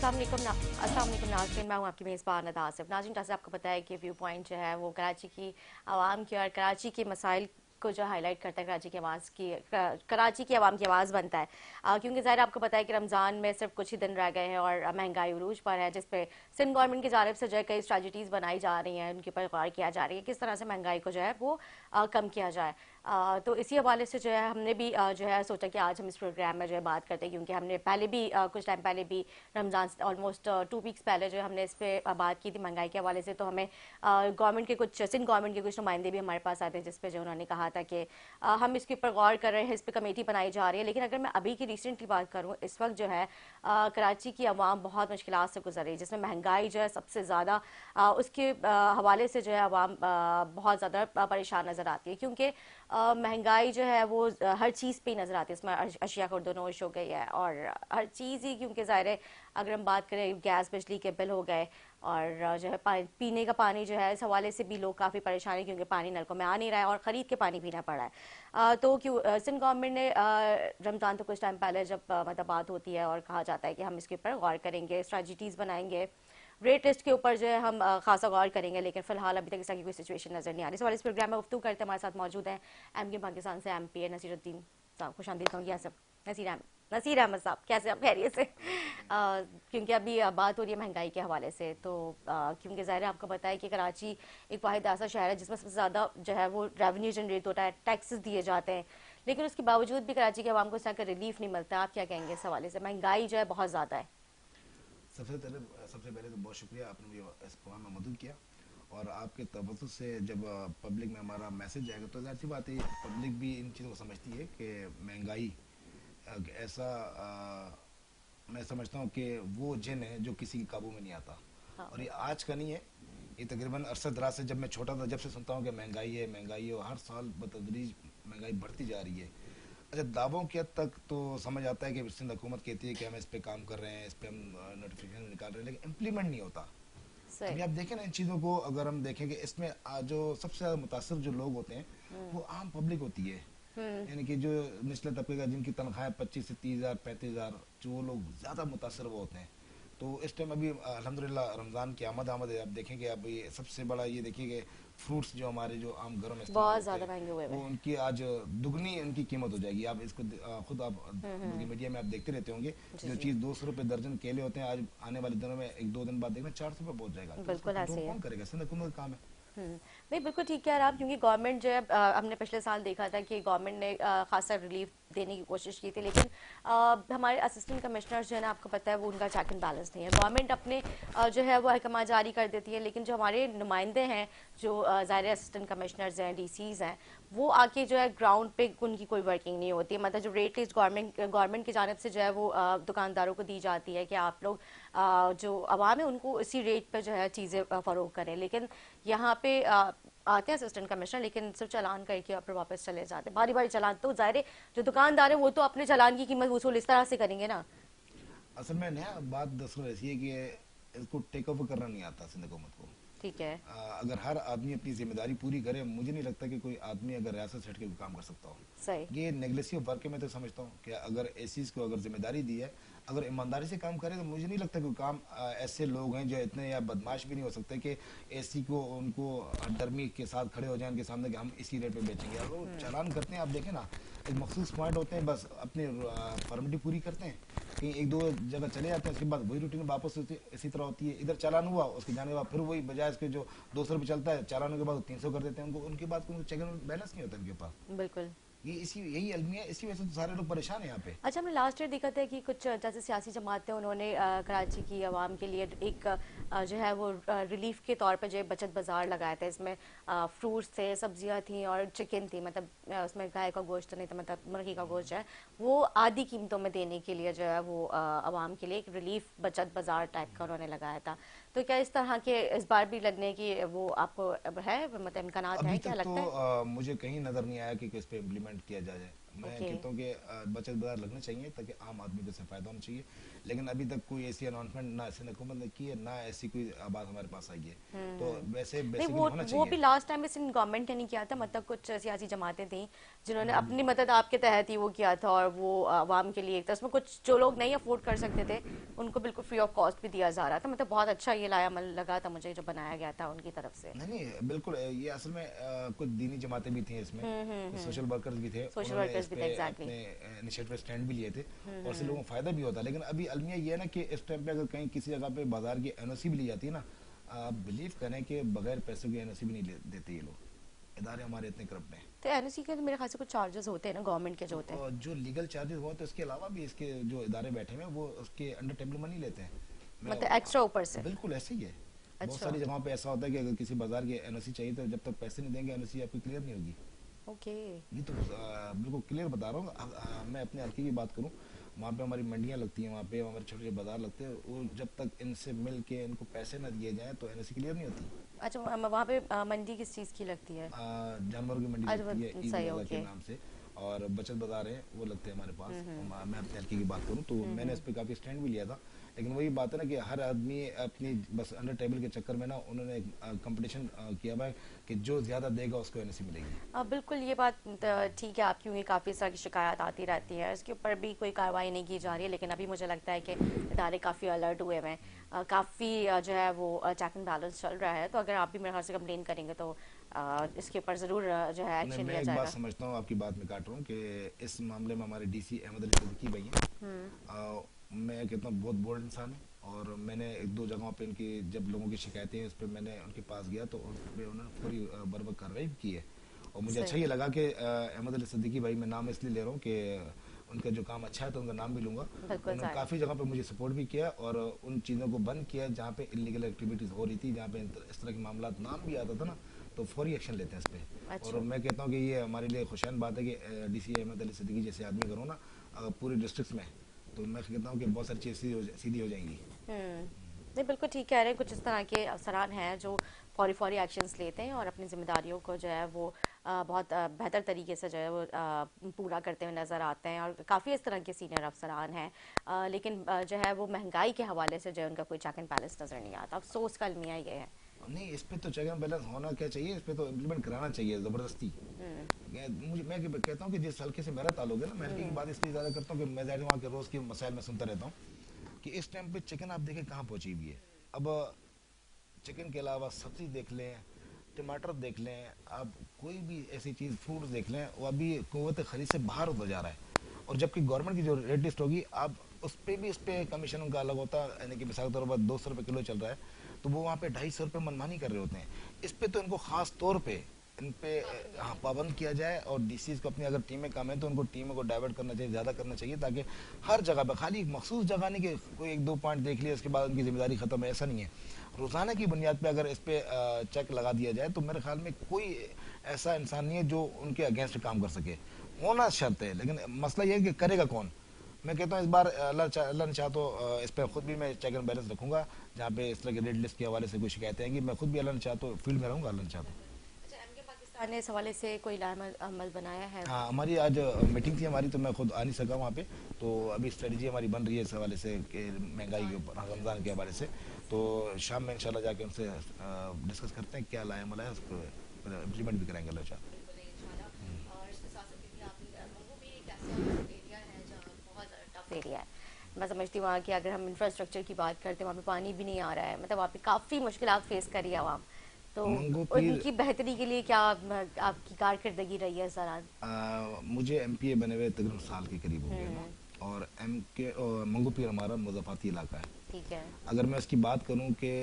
अस्सलाम वालेकुम नाज़रीन, मैं हूँ आपकी मेज़बान नदा आसिफ। नाज़रीन, जैसे आपको पता है कि व्यू पॉइंट जो है वो कराची की आवाम की और कराची के मसाइल को जो हाईलाइट करता है, कराची की आवाम की आवाज़ बनता है। क्योंकि ज़ाहिर आपको पता है कि रमज़ान में सिर्फ कुछ ही दिन रह गए हैं और महंगाई उरूज पर है, जिस पे सिंध गवर्नमेंट की जानिब से जो है कई स्ट्रेटजीज़ बनाई जा रही हैं, उनके ऊपर गौर किया जा रही है किस तरह से महंगाई को जो है वो कम किया जाए। तो इसी हवाले से जो है हमने भी जो है सोचा कि आज हम इस प्रोग्राम में जो है बात करते हैं, क्योंकि हमने पहले भी कुछ टाइम पहले भी रमज़ान ऑलमोस्ट 2 वीक्स पहले जो है हमने इस पर बात की थी महंगाई के हवाले से। तो हमें गवर्नमेंट के कुछ सिंध गवर्नमेंट के कुछ नुमाइंदे भी हमारे पास आते हैं, जिस पे जो उन्होंने कहा था कि हम इसके ऊपर गौर कर रहे हैं, इस पर कमेटी बनाई जा रही है। लेकिन अगर मैं अभी की रिसेंटली बात करूँ, इस वक्त जो है कराची की आवाम बहुत मुश्किलात से गुजर रही है, जिसमें महंगाई जो है सबसे ज़्यादा उसके हवाले से जो है आवाम बहुत ज़्यादा परेशान नज़र आती है, क्योंकि महंगाई जो है वो हर चीज़ पे ही नज़र आती है। इसमें अशिया खुर्दनोश हो गई है और हर चीज़ ही, क्योंकि ज़ाहिर है अगर हम बात करें गैस बिजली के बिल हो गए और जो है पीने का पानी जो है, इस हवाले से भी लोग काफ़ी परेशान हैं, क्योंकि पानी नलकों में आ नहीं रहा है और ख़रीद के पानी पीना पड़ रहा है। तो क्यों सिंध गवर्नमेंट ने रमज़ान तो कुछ टाइम पहले जब मतलब बात होती है और कहा जाता है कि हम इसके ऊपर गौर करेंगे, स्ट्रेटजीज़ बनाएंगे, रेट लिस्ट के ऊपर जो है हम खासा गौर करेंगे, लेकिन फिलहाल अभी तक इस तरह की कोई सिचुएशन नजर नहीं आ रही। सवाल इस प्रोग्राम में गुफ्तगू करते हमारे साथ मौजूद हैं एमके पाकिस्तान से एमपी नसीरुद्दीन साहब। खुश आमदीद कहूँगी यहाँ सब। नसीर अहमद साहब, कैसे आप? खैरियत से? क्योंकि अभी बात हो रही है महंगाई के हवाले से, तो क्योंकि ज़ाहिर है आपको पता है कि कराची एक वाहिद ऐसा शहर है जिसमें सबसे ज़्यादा जो है वो रेवेन्यू जनरेट होता है, टैक्सेस दिए जाते हैं, लेकिन उसके बावजूद भी कराची के आवाम को इस तरह का रिलीफ नहीं मिलता। आप क्या कहेंगे इस हवाले से? महंगाई जो है बहुत ज़्यादा है। सबसे पहले तो बहुत शुक्रिया, आपने मुझे इस प्रोग्राम में मदद किया। और आपके तवज्जुह से जब पब्लिक में हमारा मैसेज जाएगा तो जाहिर सी बात है पब्लिक भी इन चीज़ों को समझती है कि महंगाई ऐसा मैं समझता हूँ कि वो जिन है जो किसी के काबू में नहीं आता। हाँ, और ये आज का नहीं है, ये तकरीबन अरसा दराज से जब मैं छोटा था जब से सुनता हूँ कि महंगाई है और हर साल बतदरीज महंगाई बढ़ती जा रही है। अच्छा, दावों की हद तक तो समझ आता है कि सिंध हुकूमत कहती है कि हम इस पे काम कर रहे हैं, इस पे हम नोटिफिकेशन निकाल रहे हैं, लेकिन इम्प्लीमेंट नहीं होता। सही। अभी आप देखें ना इन चीज़ों को, अगर हम देखें कि इसमें जो सबसे ज़्यादा मुतासर जो लोग होते हैं वो आम पब्लिक होती है। हम्म। यानी कि जो निचले तबके का जिनकी तनख्वाह 25 से 30 हज़ार 35 हज़ार, जो वो लोग ज़्यादा मुतासर वो होते हैं। तो इस टाइम अभी अल्हम्दुलिल्लाह रमज़ान की आमद है। आप देखें कि अब ये सबसे बड़ा ये देखिए कि फ्रूट्स जो हमारे जो आम घरों में इस्तेमाल बहुत होते ज़्यादा हैं महंगे हुए हुए वो हैं। उनकी आज दुगनी उनकी कीमत हो जाएगी। आप इसको खुद आप बल्कि हम्म। मीडिया में आप देखते रहते होंगे, जी जो जी, चीज़ 200 रुपये दर्जन केले होते हैं आज आने वाले दिनों में 1-2 दिन बाद देखना 400 रुपये पहुंच जाएगा। तो इसको बिल्कुल कंट्रोल ऐसे ही है। कौन करेगा? सिंध हुकूमत का काम है। नहीं, बिल्कुल ठीक कह रहे हैं आप, क्योंकि गवर्नमेंट जो है हमने पिछले साल देखा था कि गवर्नमेंट ने खासा रिलीफ देने की कोशिश की थी, लेकिन हमारे असिस्टेंट कमिश्नर्स जो है ना, आपको पता है वो उनका चेक एंड बैलेंस नहीं है। गवर्नमेंट अपने जो है वो अहकाम जारी कर देती है, लेकिन जो हमारे नुमाइंदे हैं, जो ज़ाहिर असिस्टेंट कमिश्नर्स हैं, डीसीज हैं, वो आके जो है ग्राउंड पे उनकी कोई वर्किंग नहीं होती है। मतलब जो रेट लिस्ट गवर्नमेंट की जानब से जो है वो दुकानदारों को दी जाती है कि आप लोग जो आवाम है उनको इसी रेट पर जो है चीज़ें फ़रोग करें, लेकिन यहाँ पे आते हैं असिस्टेंट कमिश्नर, लेकिन सिर्फ चालान करके और फिर वापस चले जाते हैं। बारी बारी चालान, तो ज़ाहिर है जो दुकानदार है वो तो अपने चालान की कीमत वसूल इस तरह से करेंगे ना। असल में नया बात दरअसल ऐसी है कि इसको टेक ओवर करना नहीं आता सिंध हुकूमत को। ठीक है। अगर हर आदमी अपनी जिम्मेदारी पूरी करे, मुझे नहीं लगता कि कोई आदमी अगर रियासत से हट के कोई काम कर सकता हो। सही। ये नेगलेसी ऑफ वर्क है। मैं तो समझता हूँ कि अगर एसीज को अगर जिम्मेदारी दी है, अगर ईमानदारी से काम करे, तो मुझे नहीं लगता कोई काम ऐसे लोग हैं जो इतने या बदमाश भी नहीं हो सकते कि एसी को उनको डरमी के साथ खड़े हो जाए उनके सामने कि हम इसी रेट पे बेचेंगे। अगर वो चालान करते हैं, आप देखें ना, एक मखसूस पॉइंट होते हैं, बस अपनी फॉर्मेलिटी पूरी करते हैं, कहीं 1-2 जगह चले जाते हैं, उसके बाद वही रूटीन वापस इसी तरह होती है। इधर चालान हुआ, उसके जाने के बाद फिर वही बजाय इसके जो 200 रुपये चलता है, चालानों के बाद 300 कर देते हैं उनको। उनके बाद कोई चेक एंड बैलेंस नहीं होता उनके पास। बिल्कुल। ये इसी यही अलमिया है, इसी वजह से तो सारे लोग परेशान हैं यहाँ पे। अच्छा, हमने लास्ट ईयर देखा था कि कुछ जैसे सियासी जमातें उन्होंने कराची की आवाम के लिए एक जो है वो रिलीफ के तौर पे जो है बचत बाज़ार लगाया था। इसमें फ्रूट्स थे, सब्जियां थी और चिकन थी, मतलब उसमें गाय का गोश्त नहीं था, मतलब मुर्गी का गोश्त है वो आधी कीमतों में देने के लिए जो है वो आवाम के लिए एक रिलीफ बचत बाज़ार टाइप का उन्होंने लगाया था। तो क्या इस तरह के इस बार भी लगने की वो आपको है, मतलब इम्कानात अभी है, क्या तक तो लगता है? मुझे कहीं नजर नहीं आया कि किस पे इम्प्लीमेंट किया जाए। मैं ओके। कहता हूँ कि बचत बाजार लगने चाहिए ताकि आम आदमी को इससे फायदा होना चाहिए, लेकिन अभी तक कोई ऐसी अनाउंसमेंट ना ऐसी हुकूमत ने की है, ना ऐसी कोई बात हमारे पास आई है। तो वैसे नहीं, बेसिकली होना वो चाहिए। भी लास्ट टाइम इस गवर्नमेंट ने नहीं किया था, मतलब कुछ सियासी जमातें थी जिन्होंने अपनी मदद आपके तहत ही वो किया था, और वो आवाम के लिए एक था, उसमें कुछ जो लोग नहीं अफोर्ड कर सकते थे उनको बिल्कुल फ्री ऑफ कॉस्ट भी दिया जा रहा था। मतलब बहुत अच्छा ये लाया अमल लगा था मुझे जो बनाया गया था उनकी तरफ से। नहीं नहीं बिल्कुल, ये असल में कुछ दीनी जमातें भी थी इसमें, कुछ सोशल वर्कर्स भी थे, सोशल उन्होंने इस वर्कर्स भी थे, पे एग्जैक्टली। अपने इनिशिएटिव स्टैंड भी लिए थे और इससे लोगों को फायदा भी होता। लेकिन अभी अलमिया ये है ना कि इस टाइम पे अगर कहीं किसी जगह पे बाजार की एनओसी भी ली जाती है ना, आप बिलीव करें कि बगैर पैसे की एनओसी भी नहीं देते ये लोग, इदारे हमारे इतने करप्ट हैं। तो एनओसी के तो मेरे ख्याल से कुछ चार्जेस होते हैं ना गवर्नमेंट के जो होते हैं। और जो लीगल चार्जेस हुआ तो इसके अलावा भी इसके जो इदारे बैठे हुए हैं वो उसके अंडर टेबल मनी लेते हैं। मैं मतलब एक्स्ट्रा ऊपर से। बिल्कुल ऐसे ही है। बहुत अच्छा। सारी जगहों पे ऐसा होता है कि अगर किसी बाजार की एनओसी चाहिए तो जब तक पैसे नहीं देंगे एनओसी आपकी क्लियर नहीं होगी। ओके। ये तो बिल्कुल क्लियर बता रहा हूँ। मैं अपने हल्के की बात करूँ, वहाँ पे हमारी मंडियाँ लगती हैं, वहाँ पे हमारे छोटे छोटे बाजार लगते हैं, वो जब तक इनसे मिल के इनको पैसे ना दिए जाएं तो एनओसी क्लियर नहीं होती। अच्छा, वहाँ पे मंडी किस चीज़ की लगती है? जानवरों की मंडी अच्छा, लगती है ईद सही, उल अज़हा के ओके। नाम से, और बचत बाजार है वो लगते हैं हमारे पास। मैं अपने हल्के की बात करूँ तो मैंने इस पर काफ़ी स्टैंड भी लिया था, लेकिन वही बात है ना कि हर आदमी अपनी बस अंडर टेबल के चक्कर में ना उन्होंने कंपटीशन किया हुआ है कि जो ज़्यादा देगा उसको एनओसी मिलेगी। बिल्कुल, ये बात ठीक है आपकी, क्योंकि काफ़ी इस तरह की शिकायत आती रहती है, इसके ऊपर भी कोई कार्रवाई नहीं की जा रही है। लेकिन अभी मुझे लगता है कि इदारे काफ़ी अलर्ट हुए हैं, काफ़ी जो है वो चेक एंड बैलेंस चल रहा है। तो अगर आप भी मेरे ख्याल से कंप्लेन करेंगे तो इसके ऊपर ज़रूर जो है नहीं, एक्शन मैं लिया एक बात जाएगा। समझता हूँ, आपकी बात में काट रहा हूँ कि इस मामले में हमारे डीसी अहमद अली सिद्दीकी भाई हैं। मैं कहता हूँ बहुत बोल्ड इंसान है, और मैंने एक दो जगहों पे इनकी जब लोगों की शिकायतें हैं उस पर मैंने उनके पास गया तो उस पर उन्होंने पूरी बर्बाद कार्रवाई भी की है। और मुझे अच्छा सही। ये लगा कि अहमद अली सिद्दीकी भाई, मैं नाम इसलिए ले रहा हूँ कि उनका जो काम अच्छा है तो उनका नाम भी लूंगा। बिल्कुल उन्होंने ज़ाहिर। काफ़ी जगह पे मुझे सपोर्ट भी किया और उन चीज़ों को बंद किया जहाँ पे इलीगल एक्टिविटीज़ हो रही थी, जहाँ पे इस तरह के मामला नाम भी आता था ना, तो फौरी एक्शन लेते हैं इस पर। और अच्छा। मैं कहता हूँ कि ये हमारे लिए खुशहाल बात है कि डीसी अहमद अली सिद्दीकी जैसे आदमी करो ना पूरे डिस्ट्रिक्ट में, तो मैं कहता हूँ कि बहुत सारी चीज़ें सीधी हो जाएंगी। नहीं, बिल्कुल ठीक कह रहे हैं। कुछ इस तरह के अफसरान हैं जो फौरी फौरी एक्शंस लेते हैं और अपनी जिम्मेदारियों को जो है वो बहुत बेहतर तरीके से जो है वो पूरा करते हुए नज़र आते हैं, और काफ़ी इस तरह के सीनियर अफसरान हैं। लेकिन जो है वो महंगाई के हवाले से जो है उनका कोई चेक एंड बैलेंस नज़र नहीं आता। अफसोस का अलमिया ये है। नहीं, इस पे तो चेक एंड बैलेंस होना क्या चाहिए, इस पे तो इम्प्लीमेंट कराना चाहिए ज़बरदस्ती। मैं कहता हूँ कि जिस हल्के से मेरा ताल्लुक है ना, मैं हल्के की बात इसलिए ज़्यादा करता हूँ कि मैं ज़ाहिर वहाँ के रोज़ के मसाइल में सुनता रहता हूँ कि इस टाइम पे चिकन आप देखें कहाँ पहुँची हुई है। अब चिकन के अलावा सब्जी देख लें, टमाटर देख लें, आप कोई भी ऐसी चीज़ फ्रूट्स देख लें, वो अभी क़ुव्वत खरीद से बाहर होता जा रहा है। और जबकि गवर्नमेंट की जो रेट लिस्ट होगी, आप उस पर भी, इस पर कमीशन उनका अलग होता है, यानी कि मिसाल के तौर पर 200 रुपये किलो चल रहा है तो वो वहाँ पे 250 रुपये मनमानी कर रहे होते हैं। इस पे तो इनको खास तौर पे इन पे हाँ पाबंद किया जाए, और डीसीज को अपनी अगर टीमें कम है तो उनको टीमों को डाइवर्ट करना चाहिए, ज़्यादा करना चाहिए, ताकि हर जगह पर खाली एक मखसूस जगह नहीं कि कोई एक दो पॉइंट देख लिया उसके बाद उनकी जिम्मेदारी खत्म है, ऐसा नहीं है। रोज़ाना की बुनियाद पर अगर इस पर चेक लगा दिया जाए तो मेरे ख्याल में कोई ऐसा इंसान नहीं है जो उनके अगेंस्ट काम कर सके। होना शर्त है, लेकिन मसला ये है कि करेगा कौन। मैं कहता हूँ इस बार अल्लाह ने चाहा तो इस पर खुद भी मैं चेक एंड बैलेंस रखूंगा, जहाँ पे इस तरह के रेड लिस्ट के हवाले से कोई शिकायतें आएंगी, मैं खुद भी अल्लाह ने चाहा तो फील्ड में रहूँगा, अल्लाह ने चाहा तो। अच्छा, एमके पाकिस्तान ने इस हवाले से कोई अमल बनाया है? हाँ, हमारी आज मीटिंग थी हमारी, तो मैं खुद आ नहीं सका वहाँ पे। तो अभी स्ट्रेटजी हमारी बन रही है इस हवाले से कि महंगाई के ऊपर, रमज़ान के हवाले से। तो शाम में इंशाल्लाह जाके उनसे डिस्कस करते हैं क्या लाया मलाया, उसको इम्प्लीमेंट भी कराएंगे अल्लाह चाहा। एरिया है। मैं समझती हूँ वहाँ की, अगर हम इंफ्रास्ट्रक्चर की बात करते हैं, वहाँ पे पानी भी नहीं आ रहा है, मतलब वहाँ पे काफ़ी मुश्किलात फेस कर रही है आवाम। तो मंगो पीर उनकी बेहतरी के लिए क्या आपकी कारकर्दगी रही है इस दौरान? मुझे एमपीए बने हुए तकरीबन साल के करीब हो गया ना, और एम के मंगो पीर हमारा मुज़ाफ़ाती इलाका है। ठीक है। अगर मैं इसकी बात करूं कि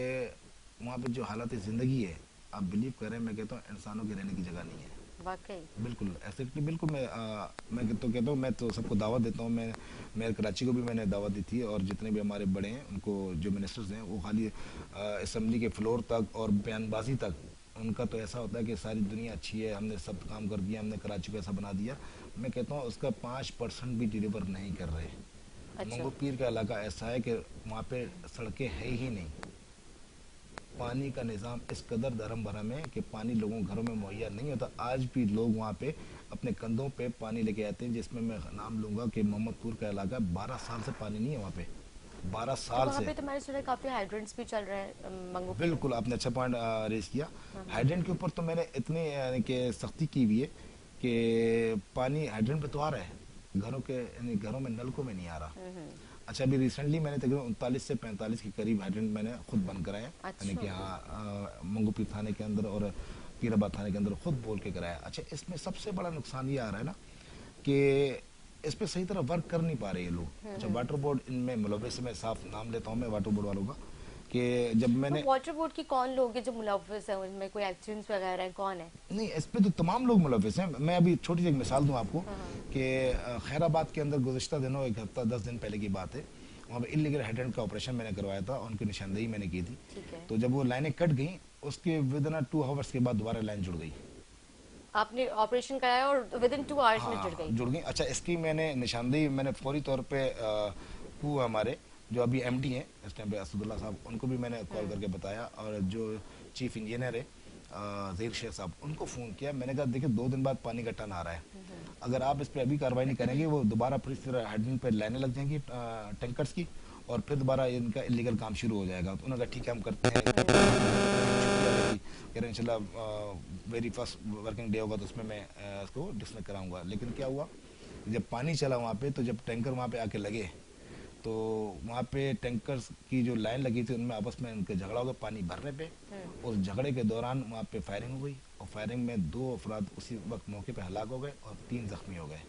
वहाँ पे जो हालत ज़िंदगी है, आप बिलीव करें, मैं कहता हूँ इंसानों के रहने की जगह नहीं है। वाकई। बिल्कुल ऐसे बिल्कुल मैं तो कहता हूँ, मैं तो सबको दावत देता हूँ। मैं कराची को भी मैंने दावत दी थी, और जितने भी हमारे बड़े हैं उनको, जो मिनिस्टर्स हैं, वो खाली असम्बली के फ्लोर तक और बयानबाजी तक उनका तो ऐसा होता है कि सारी दुनिया अच्छी है, हमने सब काम कर दिया, हमने कराची को ऐसा बना दिया। मैं कहता हूँ उसका 5% भी डिलीवर नहीं कर रहे। अच्छा। मंगो पीर का इलाका ऐसा है कि वहाँ पे सड़कें है ही नहीं। पानी का निज़ाम इस कदर धर्म भरम है कि पानी लोगों के घरों में मुहैया नहीं होता। आज भी लोग वहाँ पे अपने कंधों पे पानी लेके आते हैं, जिसमें मैं नाम लूँगा कि मोहम्मदपुर का इलाका 12 साल से पानी नहीं है वहाँ पे, 12 तो साल वहाँ से। पे तो मैंने सुना है काफी हाइड्रेंट्स भी चल रहे हैं मंगोपुर में। बिल्कुल, आपने अच्छा पॉइंट रेज किया। हाइड्रेंट के ऊपर तो मैंने इतनी यानी कि सख्ती की हुई है कि पानी हाइड्रेंट पे तो आ रहा है, घरों के यानी घरों में नलकों में नहीं आ रहा। अच्छा, अभी रिसेंटली मैंने तकरीबन 39 से 45 के करीब हाइड्रेंट मैंने खुद बंद कराया, यानी कि अच्छा। हाँ मंगोपीर थाने के अंदर और पीराबाद थाने के अंदर खुद बोल के कराया। अच्छा, इसमें सबसे बड़ा नुकसान ये आ रहा है ना कि इस पे सही तरह वर्क कर नहीं पा रहे ये लोग। अच्छा, वाटर बोर्ड इनमें मुलव्वस है, मैं साफ नाम लेता हूँ मैं वाटर बोर्ड वालों का, कि जब तो मैंने वाटर बोर्ड के कौन लोग हैं जो मुलव्वस हैं उनमें, कोई एक्सीडेंट्स वगैरह हैं, कौन है? नहीं, इस पे तो तमाम लोग मुलव्वस हैं। मैं अभी छोटी सी एक मिसाल दूं आपको हाँ हाँ। कि खैराबाद के अंदर गुज़िश्ता दिनों, एक हफ्ता 10 दिन पहले की बात है, वहाँ पे इलीगल हाइड्रेंट का ऑपरेशन मैंने करवाया था और उनकी निशानदेही मैंने की थी। ठीक है। तो जब वो लाइनें कट गई, उसके विद इन 2 आवर्स के बाद दोबारा लाइन जुड़ गई। आपने ऑपरेशन कराया और विद इन 2 आवर्स में जुड़ हाँ, गई? जुड़ गई। अच्छा, इसकी मैंने निशानदेही मैंने फौरी तौर पे हुआ हमारे जो अभी एमडी हैं इस टाइम पे असदुल्ला साहब, उनको भी मैंने कॉल करके बताया, और जो चीफ इंजीनियर है ज़हीर शेख साहब, उनको फ़ोन किया। मैंने कहा देखिए 2 दिन बाद पानी का टन आ रहा है, अगर आप इस पर अभी कार्रवाई नहीं करेंगे वो दोबारा फिर इस तरह हाइड्रेंट पर लाइनें लग जाएंगी टैंकर्स की, और फिर दोबारा इनका इलीगल काम शुरू हो जाएगा। तो उन्होंने कहा ठीक है हम करते हैं। कह रहे इंशाल्लाह वेरी फर्स्ट वर्किंग डे होगा तो उसमें मैं इसको डिसमिस कराऊंगा। लेकिन क्या हुआ, जब पानी चला वहाँ पे, तो जब टैंकर वहाँ पे आके लगे, तो वहाँ पे टैंकर्स की जो लाइन लगी थी उनमें आपस में उनके झगड़ा हो गया पानी भरने पे। उस झगड़े के दौरान वहाँ पे फायरिंग हो गई, और फायरिंग में 2 अफराद उसी वक्त मौके पे हलाक हो गए और 3 जख्मी हो गए।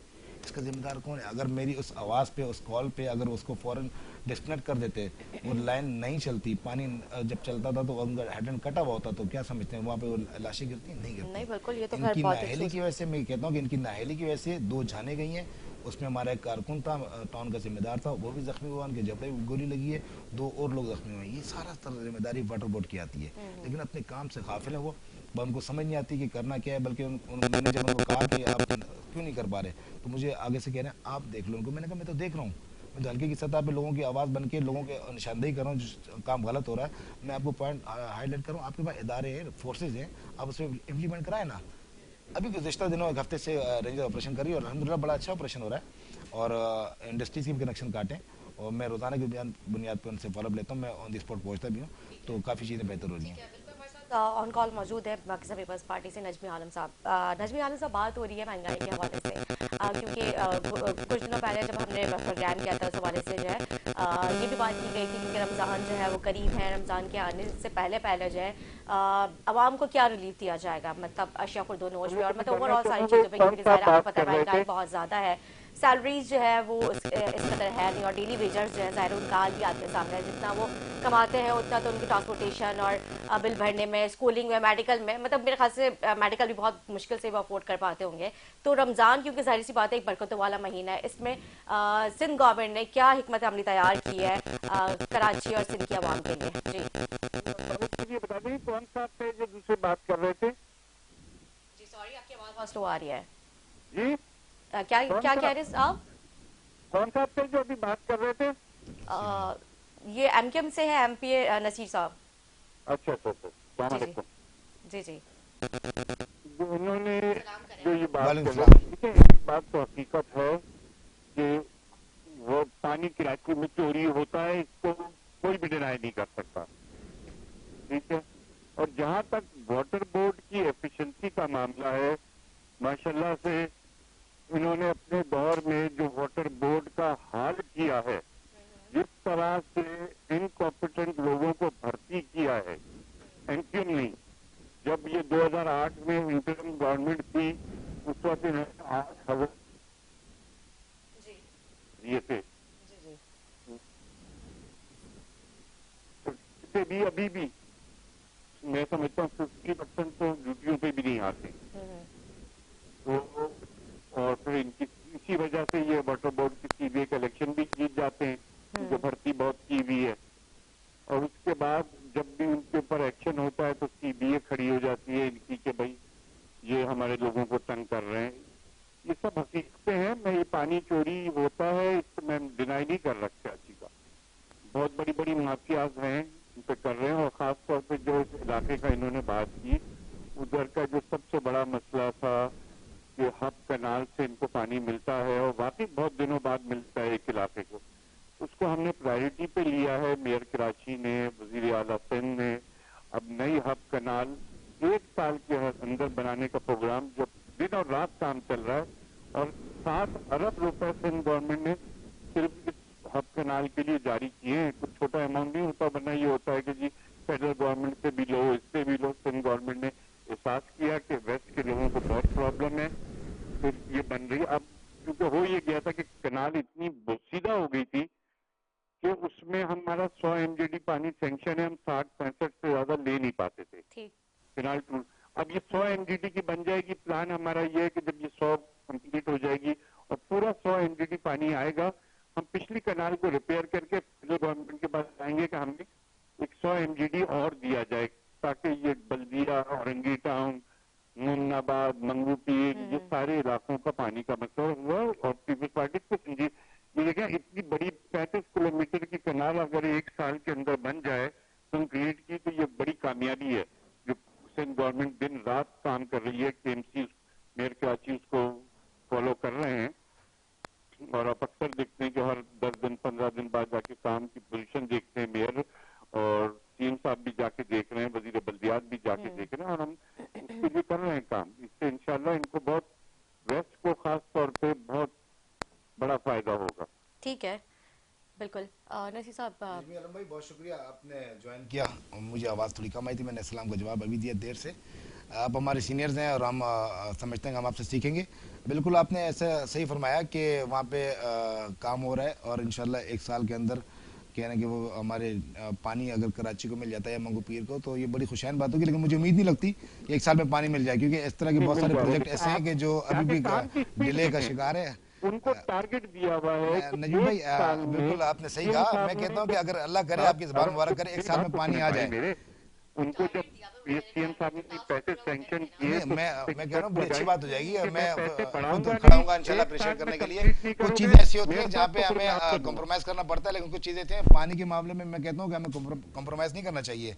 इसका जिम्मेदार कौन है? अगर मेरी उस आवाज़ पे, उस कॉल पे अगर उसको फौरन डिस्कनेक्ट कर देते, वो लाइन नहीं चलती, पानी जब चलता था तो उनका हेडलाइन कटा हुआ होता, तो क्या समझते हैं वहाँ पे वो लाशें गिरती? नहीं गिरती। नहीं बिल्कुल, ये तो खैर इनकी बहुत नाअहली की वजह से, मैं कहता हूँ कि इनकी नाअहली की वजह से 2 जाने गई हैं। उसमें हमारा एक कारकुन था, टाउन का जिम्मेदार था, वो भी जख्मी हुआ, उनके जबड़े भी गोली लगी है, 2 और लोग जख्मी हुए। ये सारा जिम्मेदारी वाटर बोर्ड की आती है, लेकिन अपने काम से गाफिल है वो। उनको समझ नहीं आती कि करना क्या है, बल्कि मैंने जब उनको कहा कि आप क्यों नहीं कर पा रहे, तो मुझे आगे से कह रहे हैं आप देख लो उनको। मैंने कहा मैं तो देख रहा हूँ, मैं तो हल्के की सतह पे लोगों की आवाज़ बन के लोगों के निशानदेही कर रहा हूँ, जो काम गलत हो रहा है मैं आपको पॉइंट हाईलाइट कर रहा हूँ। आपके पास इदारे हैं, फोर्सेज हैं, आप उसमें इम्प्लीमेंट कराए ना। अभी गुज़िश्ता दिनों एक हफ्ते से रेंजर ऑपरेशन करी और अल्हम्दुलिल्लाह बड़ा अच्छा ऑपरेशन हो रहा है, और इंडस्ट्रीज के भी कनेक्शन काटें, और मैं रोज़ाना की बुनियाद पर उनसे फॉलोअप लेता हूँ, मैं ऑन द स्पॉट पहुँचता भी हूँ, तो काफ़ी चीज़ें बेहतर हो रही हैं। ऑन कॉल मौजूद है पाकिस्तान पीपल्स पार्टी से नजमी आलम साहब। नजमी आलम साहब, बात हो रही है महंगाई के हवाले से, क्योंकि कुछ दिनों पहले जब हमने प्रोग्राम किया था उस हवाले से जो है ये भी बात की गई थी, क्योंकि रमज़ान जो है वो करीब है, रमज़ान के आने से पहले पहले जो है आवाम को क्या रिलीफ दिया जाएगा, मतलब अशिया खुर्दोनोश पे और मतलब ओवरऑल सारी चीज़ों पे, क्योंकि ज़ाहिर आपको पता है महंगाई बहुत ज़्यादा है, सैलरीज जो है वो इस कदर है नहीं, और डेली वेजर्स जो है ज़ाहिर उनका हाल भी आपके सामने है, जितना वो कमाते हैं उतना तो उनकी ट्रांसपोर्टेशन और बिल भरने में, स्कूलिंग में, मेडिकल में, मतलब मेरे ख्याल से मेडिकल भी बहुत मुश्किल से वो अफोर्ड कर पाते होंगे। तो रमज़ान क्योंकि जाहिर सी बात है एक बरकतों वाला महीना है, इसमें सिंध गवर्नमेंट ने क्या हिकमत अमली तैयार की है कराची और सिंध की आवाम के लिए? जी ये बता दें कौन सा पे जो दूसरे बात कर रहे थे? जी सॉरी, आपकी आवाज़ बहुत स्लो आ रही है जी क्या क्या कह रहे हैं आप? कौन सा पे जो अभी बात कर रहे थे? ये एमकेएम से है, एमपीए नसीर साहब। अच्छा अच्छा अच्छा, अस्सलाम जी वालेकुम। जी जी। जो उन्होंने जो ये बात वालेकुम कर सलाम। ठीक है, एक बात तो हकीकत है कि वो पानी कराची में चोरी होता है, इसको कोई भी डिनाई नहीं कर सकता, ठीक है। और जहां तक वाटर बोर्ड की एफिशिएंसी का मामला है, माशाल्लाह से इन्होंने अपने दौर में जो वाटर बोर्ड का हाल किया है, जिस तरह से इनकॉम्पिटेंट लोगों को भर्ती किया है, एमक्यूएम नहीं, जब ये 2008 में इंटरिम गवर्नमेंट थी उस वक्त इन्होंने 8 खबर दिए थे, इससे भी अभी भी मैं समझता हूँ 50% तो ड्यूटियों पे भी नहीं आते। तो और फिर इसी वजह से ये वाटर बोर्ड की सीबीए के इलेक्शन भी जीत जाते हैं, क्योंकि भर्ती बहुत की हुई है। और उसके बाद जब भी उनके ऊपर एक्शन होता है तो सीबीए खड़ी हो जाती है इनकी कि भाई ये हमारे लोगों को तंग कर रहे हैं। ये सब हकीकतें हैं। मैं ये पानी चोरी होता है इसको मैं डिनाई नहीं कर रहा कराची का, बहुत बड़ी बड़ी माफियाज हैं इन पे कर रहे हैं, और खासतौर पे जो के अंदर बनाने का प्रोग्राम जो दिन और रात काम चल रहा है, और 7 अरब रुपए सिंध गवर्नमेंट ने सिर्फ इस हब कैनाल के लिए जारी किए हैं। कुछ छोटा अमाउंट नहीं होता, वरना ये होता है कि जी फेडरल गवर्नमेंट से भी लो, इससे भी लो। सिंध गवर्नमेंट ने एहसास किया कि वेस्ट के लोगों को बहुत प्रॉब्लम है, फिर ये बन रही। अब क्योंकि हो ये गया था कि कैनाल इतनी बोसीदा हो गई थी कि उसमें हमारा 100 MGD पानी सैंक्शन है, हम 60-65 से ज्यादा ले नहीं पाते थे। ठीक। कैनाल टूट, अब ये 100 MGD की बन जाएगी। प्लान हमारा ये है कि जब ये 100 कंप्लीट हो जाएगी और पूरा 100 MGD पानी आएगा, हम पिछली कैनाल को रिपेयर करके फेडरल गवर्नमेंट के पास आएंगे कि हमें 100 MGD और दिया जाए, ताकि ये बल्दिया, औरंगी टाउन, मुन्नाबाद, मंगूपीर, ये सारे इलाकों का पानी का मसला हुआ। और पीपल्स पार्टी को समझिए, ये देखिए इतनी बड़ी 35 किलोमीटर की कैनाल अगर 1 साल के अंदर बन जाए कंक्रीट की, तो ये बड़ी कामयाबी है जो सिंध गवर्नमेंट दिन रात काम कर रही है। KMC मेयर कराची उसको फॉलो कर रहे हैं, और आप अक्सर देखते हैं कि हर 10 दिन 15 दिन बाद जाके काम की पोजीशन देखते हैं मेयर, और CM साहब भी जाके देख रहे हैं, वजीर बल्दियात भी जाके देख रहे हैं, और हम उसके लिए कर रहे हैं काम। इससे इंशाल्लाह इनको बहुत, वेस्ट को खास तौर पे बहुत बड़ा फायदा होगा। ठीक है, बिल्कुल। नसीर साहब, आलम भाई बहुत शुक्रिया, आपने ज्वाइन किया। मुझे आवाज़ थोड़ी कम आई थी, मैंने सलाम का जवाब अभी दिया देर से। आप हमारे सीनियर्स हैं और हम समझते हैं कि हम आपसे सीखेंगे। बिल्कुल आपने ऐसा सही फरमाया कि वहाँ पे काम हो रहा है, और इंशाल्लाह 1 साल के अंदर कह रहे हैं कि वो हमारे पानी अगर कराची को मिल जाता है या मंगू पीर को, तो ये बड़ी खुशहाल बात होगी। लेकिन मुझे उम्मीद नहीं लगती कि 1 साल में पानी मिल जाए, क्योंकि इस तरह के बहुत सारे प्रोजेक्ट ऐसे हैं कि जो अभी भी डिले का शिकार है। उनको टारगेट दिया हुआ है। नजीम भाई बिल्कुल आपने सही कहा। मैं कहता हूँ कि अगर अल्लाह करे, आपकी ज़बान मुबारक करे, 1 साल में पानी आ जाए। उनको जब CM साहब ने पैसे सैंक्शन किए, मैं कह रहा हूँ बड़ी अच्छी बात हो जाएगी। मैं खुद खड़ा हूँगा इंशाल्लाह प्रेशर करने के लिए। कुछ चीजें ऐसी होती हैं जहाँ पे हमें कॉम्प्रोमाइज करना पड़ता है, लेकिन कुछ चीजें थी पानी के मामले में मैं कहता हूँ कि हमें कॉम्प्रोमाइज नहीं करना चाहिए,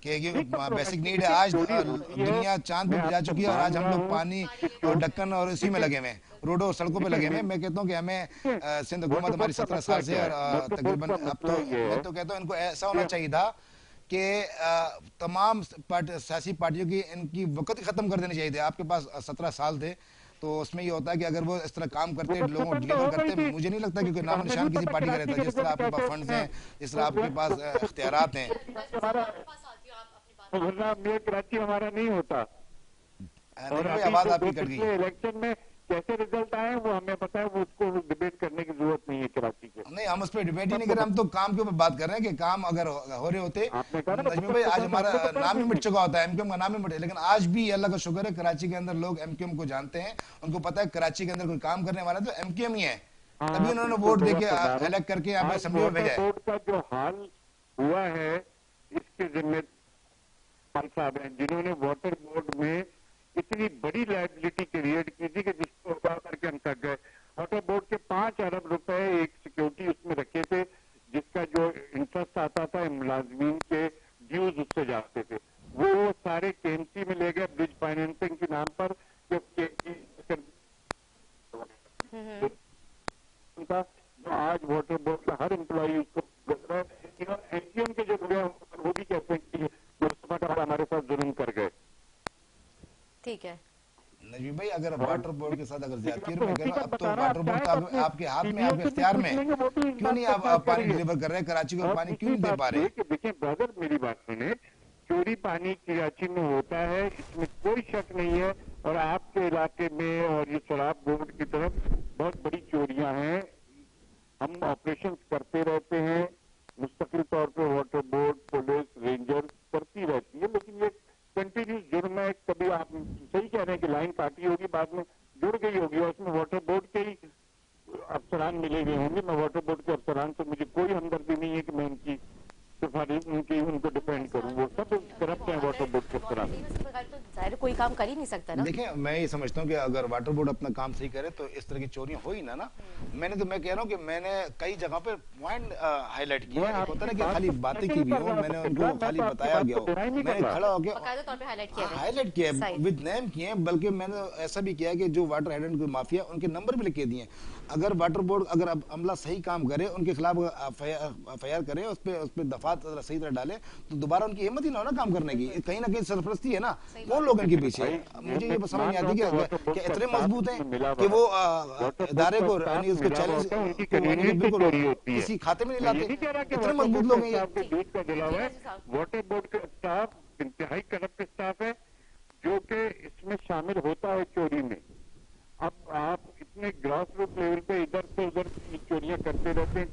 कि बेसिक नीड है। आज दुनिया चांद पे जा चुकी है, और आज हम लोग पानी और ढक्कन और इसी में लगे हुए हैं, रोडों और सड़कों पे लगे हुए हैं। मैं कहता हूँ कि हमें सिंध हुकूमत हमारी 17 साल से, और तकरीबन अब तो मैं तो कहता हूँ इनको ऐसा होना चाहिए था कि तमाम सियासी पार्टियों की इनकी वक्त खत्म कर देनी चाहिए थी। आपके पास 17 साल थे, तो उसमें ये होता है कि अगर वो इस तरह काम करते, लोगों को डिलीवर करते, मुझे नहीं लगता कि नाम निशान किसी पार्टी का रहता। जिस तरह आपके पास फंड्स हैं, जिस तरह आपके पास इख्तियारात हैं, मेयर कराची हमारा नहीं होता। और आवाज आपकी कट गई। इलेक्शन में कैसे रिजल्ट आए वो हमें पता है, वो उसको डिबेट करने की जरूरत नहीं है कराची के। नहीं, हम उस पर डिबेट ही नहीं कर रहे, हम तो काम के ऊपर बात कर रहे हैं कि काम अगर हो रहे होते। नजमी भाई, आज हमारा नाम ही मिट चुका होता है, MQM का नाम ही मिटे, लेकिन आज भी अल्लाह का शुक्र है कराची के अंदर लोग MQM को जानते हैं। उनको पता है कराची के अंदर कोई काम करने वाला तो MQM ही है, तभी उन्होंने वोट देके इलेक्ट करके यहाँ पे असेंबली में भेजा है। बोर्ड का जो हाल हुआ है, इसके जिम्मेदार साहब हैं जिन्होंने वाटर बोर्ड में इतनी बड़ी लायबिलिटी क्रिएट की थी कि जिसको उठा करके हम थक गए। वाटर बोर्ड के 5 अरब रुपए एक सिक्योरिटी उसमें रखे थे, जिसका जो इंटरेस्ट आता था मुलाजमीन के ड्यूज उससे जाते थे, वो सारे KMC में ले गए ब्रिज फाइनेंसिंग के नाम पर। जो आज वाटर बोर्ड का हर एम्प्लॉई उसको MQM के जो लोग वो भी कहते हैं कि हमारे साथ जुल्म कर गए। ठीक है नजमी भाई, अगर वाटर बोर्ड के साथ अगर ज्यादती, मैं कह रहा हूँ अब तो वाटर बोर्ड तो आपके हाथ में, आपके इख्तियार में, क्यों नहीं आप पानी डिलीवर कर रहे हैं कराची को, पानी क्यों नहीं दे पा रहे? देखिए ब्रदर, मेरी बात सुने, चोरी पानी कराची में होता है, इसमें कोई शक नहीं है। और आपके इलाके में और ये शराब बोर्ड की तरफ बहुत बड़ी चोरियां हैं। हम ऑपरेशन करते रहते हैं मुस्तकिल तौर पे, वाटर बोर्ड, पुलिस, रेंजर करती रहती है, लेकिन ये कंटिन्यूस जुर्म है। कभी आप सही कह रहे हैं कि लाइन काटी होगी, बाद में जुड़ गई होगी, और उसमें वाटर बोर्ड के ही अफसरान मिले हुए होंगे। मैं वाटर बोर्ड के अफसरान से मुझे कोई हमदर्दी नहीं है कि मैं उनकी सिफारिश उनको डिपेंड करूं, वो सब करप्ट हैं वाटर बोर्ड के अफसरान। तो जाहिर कोई काम कर ही नहीं सकता ना। देखिए, मैं ये समझता हूँ कि अगर वाटर बोर्ड अपना काम सही करे तो इस तरह की चोरियां हो ही ना। मैं कह रहा हूँ कि मैंने कई जगह पे पॉइंट हाईलाइट किया है। होता ना कि खाली बातें की भी हो, मैंने उनको खाली बताया गया हो, मैंने खड़ा हो गया हाईलाइट किया है, विद नेम किए हैं। बल्कि मैंने ऐसा भी किया है कि जो वाटर हेड एंड माफिया, उनके नंबर भी लिख के दिए। अगर वाटर बोर्ड अगर अमला सही काम करे, उनके खिलाफ FIR करे, उस पर दफात हाथ सही तरह डाले तो दोबारा उनकी हिम्मत ही ना हो ना काम करने की। कहीं ना कहीं सरपरस्ती है ना, कौन लोग इनके पीछे। मुझे ये समझ नहीं आती कि इतने मजबूत हैं कि वो इदारे को उसको चैलेंज बिल्कुल किसी खाते में नहीं लाते, इतने मजबूत लोग हैं ये। वाटर बोर्ड का स्टाफ इंतहाई करप्ट स्टाफ है जो कि इसमें शामिल होता है चोरी में। अब आप इतने ग्रास रूट लेवल पे इधर से उधर चोरियां करते रहते हैं।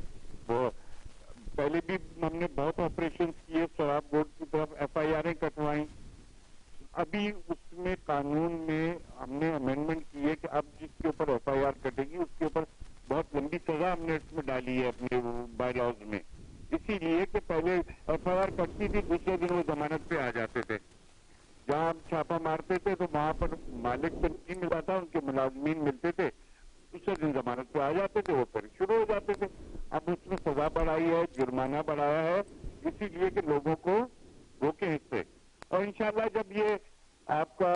पहले भी हमने बहुत ऑपरेशन किए, शराब बोर्ड की तरफ FIR कटवाई। अभी उसमें कानून में हमने अमेंडमेंट की है कि अब जिसके ऊपर FIR कटेगी उसके ऊपर बहुत लंबी सजा हमने इसमें डाली है अपने बाय लॉज में, इसीलिए कि पहले FIR कटती थी, दूसरे दिन वो जमानत पे आ जाते थे। जहाँ हम छापा मारते थे तो वहां पर मालिक को नहीं मिला था, उनके मुलाजमीन मिलते थे, दूसरे दिन जमानत पे आ जाते थे, वो फिर शुरू हो जाते थे। अब उसमें सजा बढ़ाई है, जुर्माना बढ़ाया है, इसीलिए कि लोगों को रोके इससे। और इंशाल्लाह जब ये आपका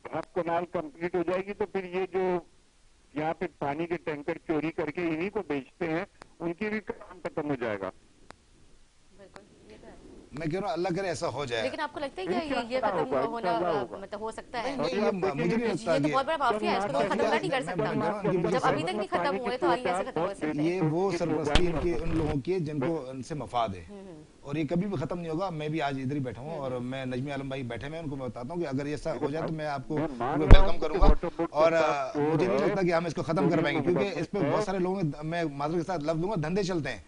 हाफ कनाल कंप्लीट हो जाएगी तो फिर ये जो यहाँ पे पानी के टैंकर चोरी करके इन्हीं को बेचते हैं, उनकी भी काम खत्म हो जाएगा। मैं कह रहा हूँ अल्लाह करे ऐसा हो जाए। लेकिन आपको लगता है कि ये खत्म होना मतलब हो सकता है? नहीं, ये मुझे नहीं लगता ये तो बहुत बड़ा माफिया है, इसको तो खत्म नहीं कर सकता। जब अभी तक नहीं खत्म हुए तो आगे कैसे खत्म हो सकते हैं? ये वो सरपरस्ती इनकी उन लोगों की जिनको उनसे मफाद है और ये कभी भी खत्म नहीं होगा। मैं भी आज इधर ही बैठा हूँ और मैं नजमी आलम भाई बैठे हैं, उनको मैं बताता हूँ कि अगर ये ऐसा हो जाए तो मैं आपको वेलकम करूंगा और मुझे नहीं लगता कि हम इसको खत्म कर पाएंगे, क्योंकि इस पर बहुत सारे लोग, मैं मादर के साथ लफ्ज लूंगा, धंधे चलते हैं,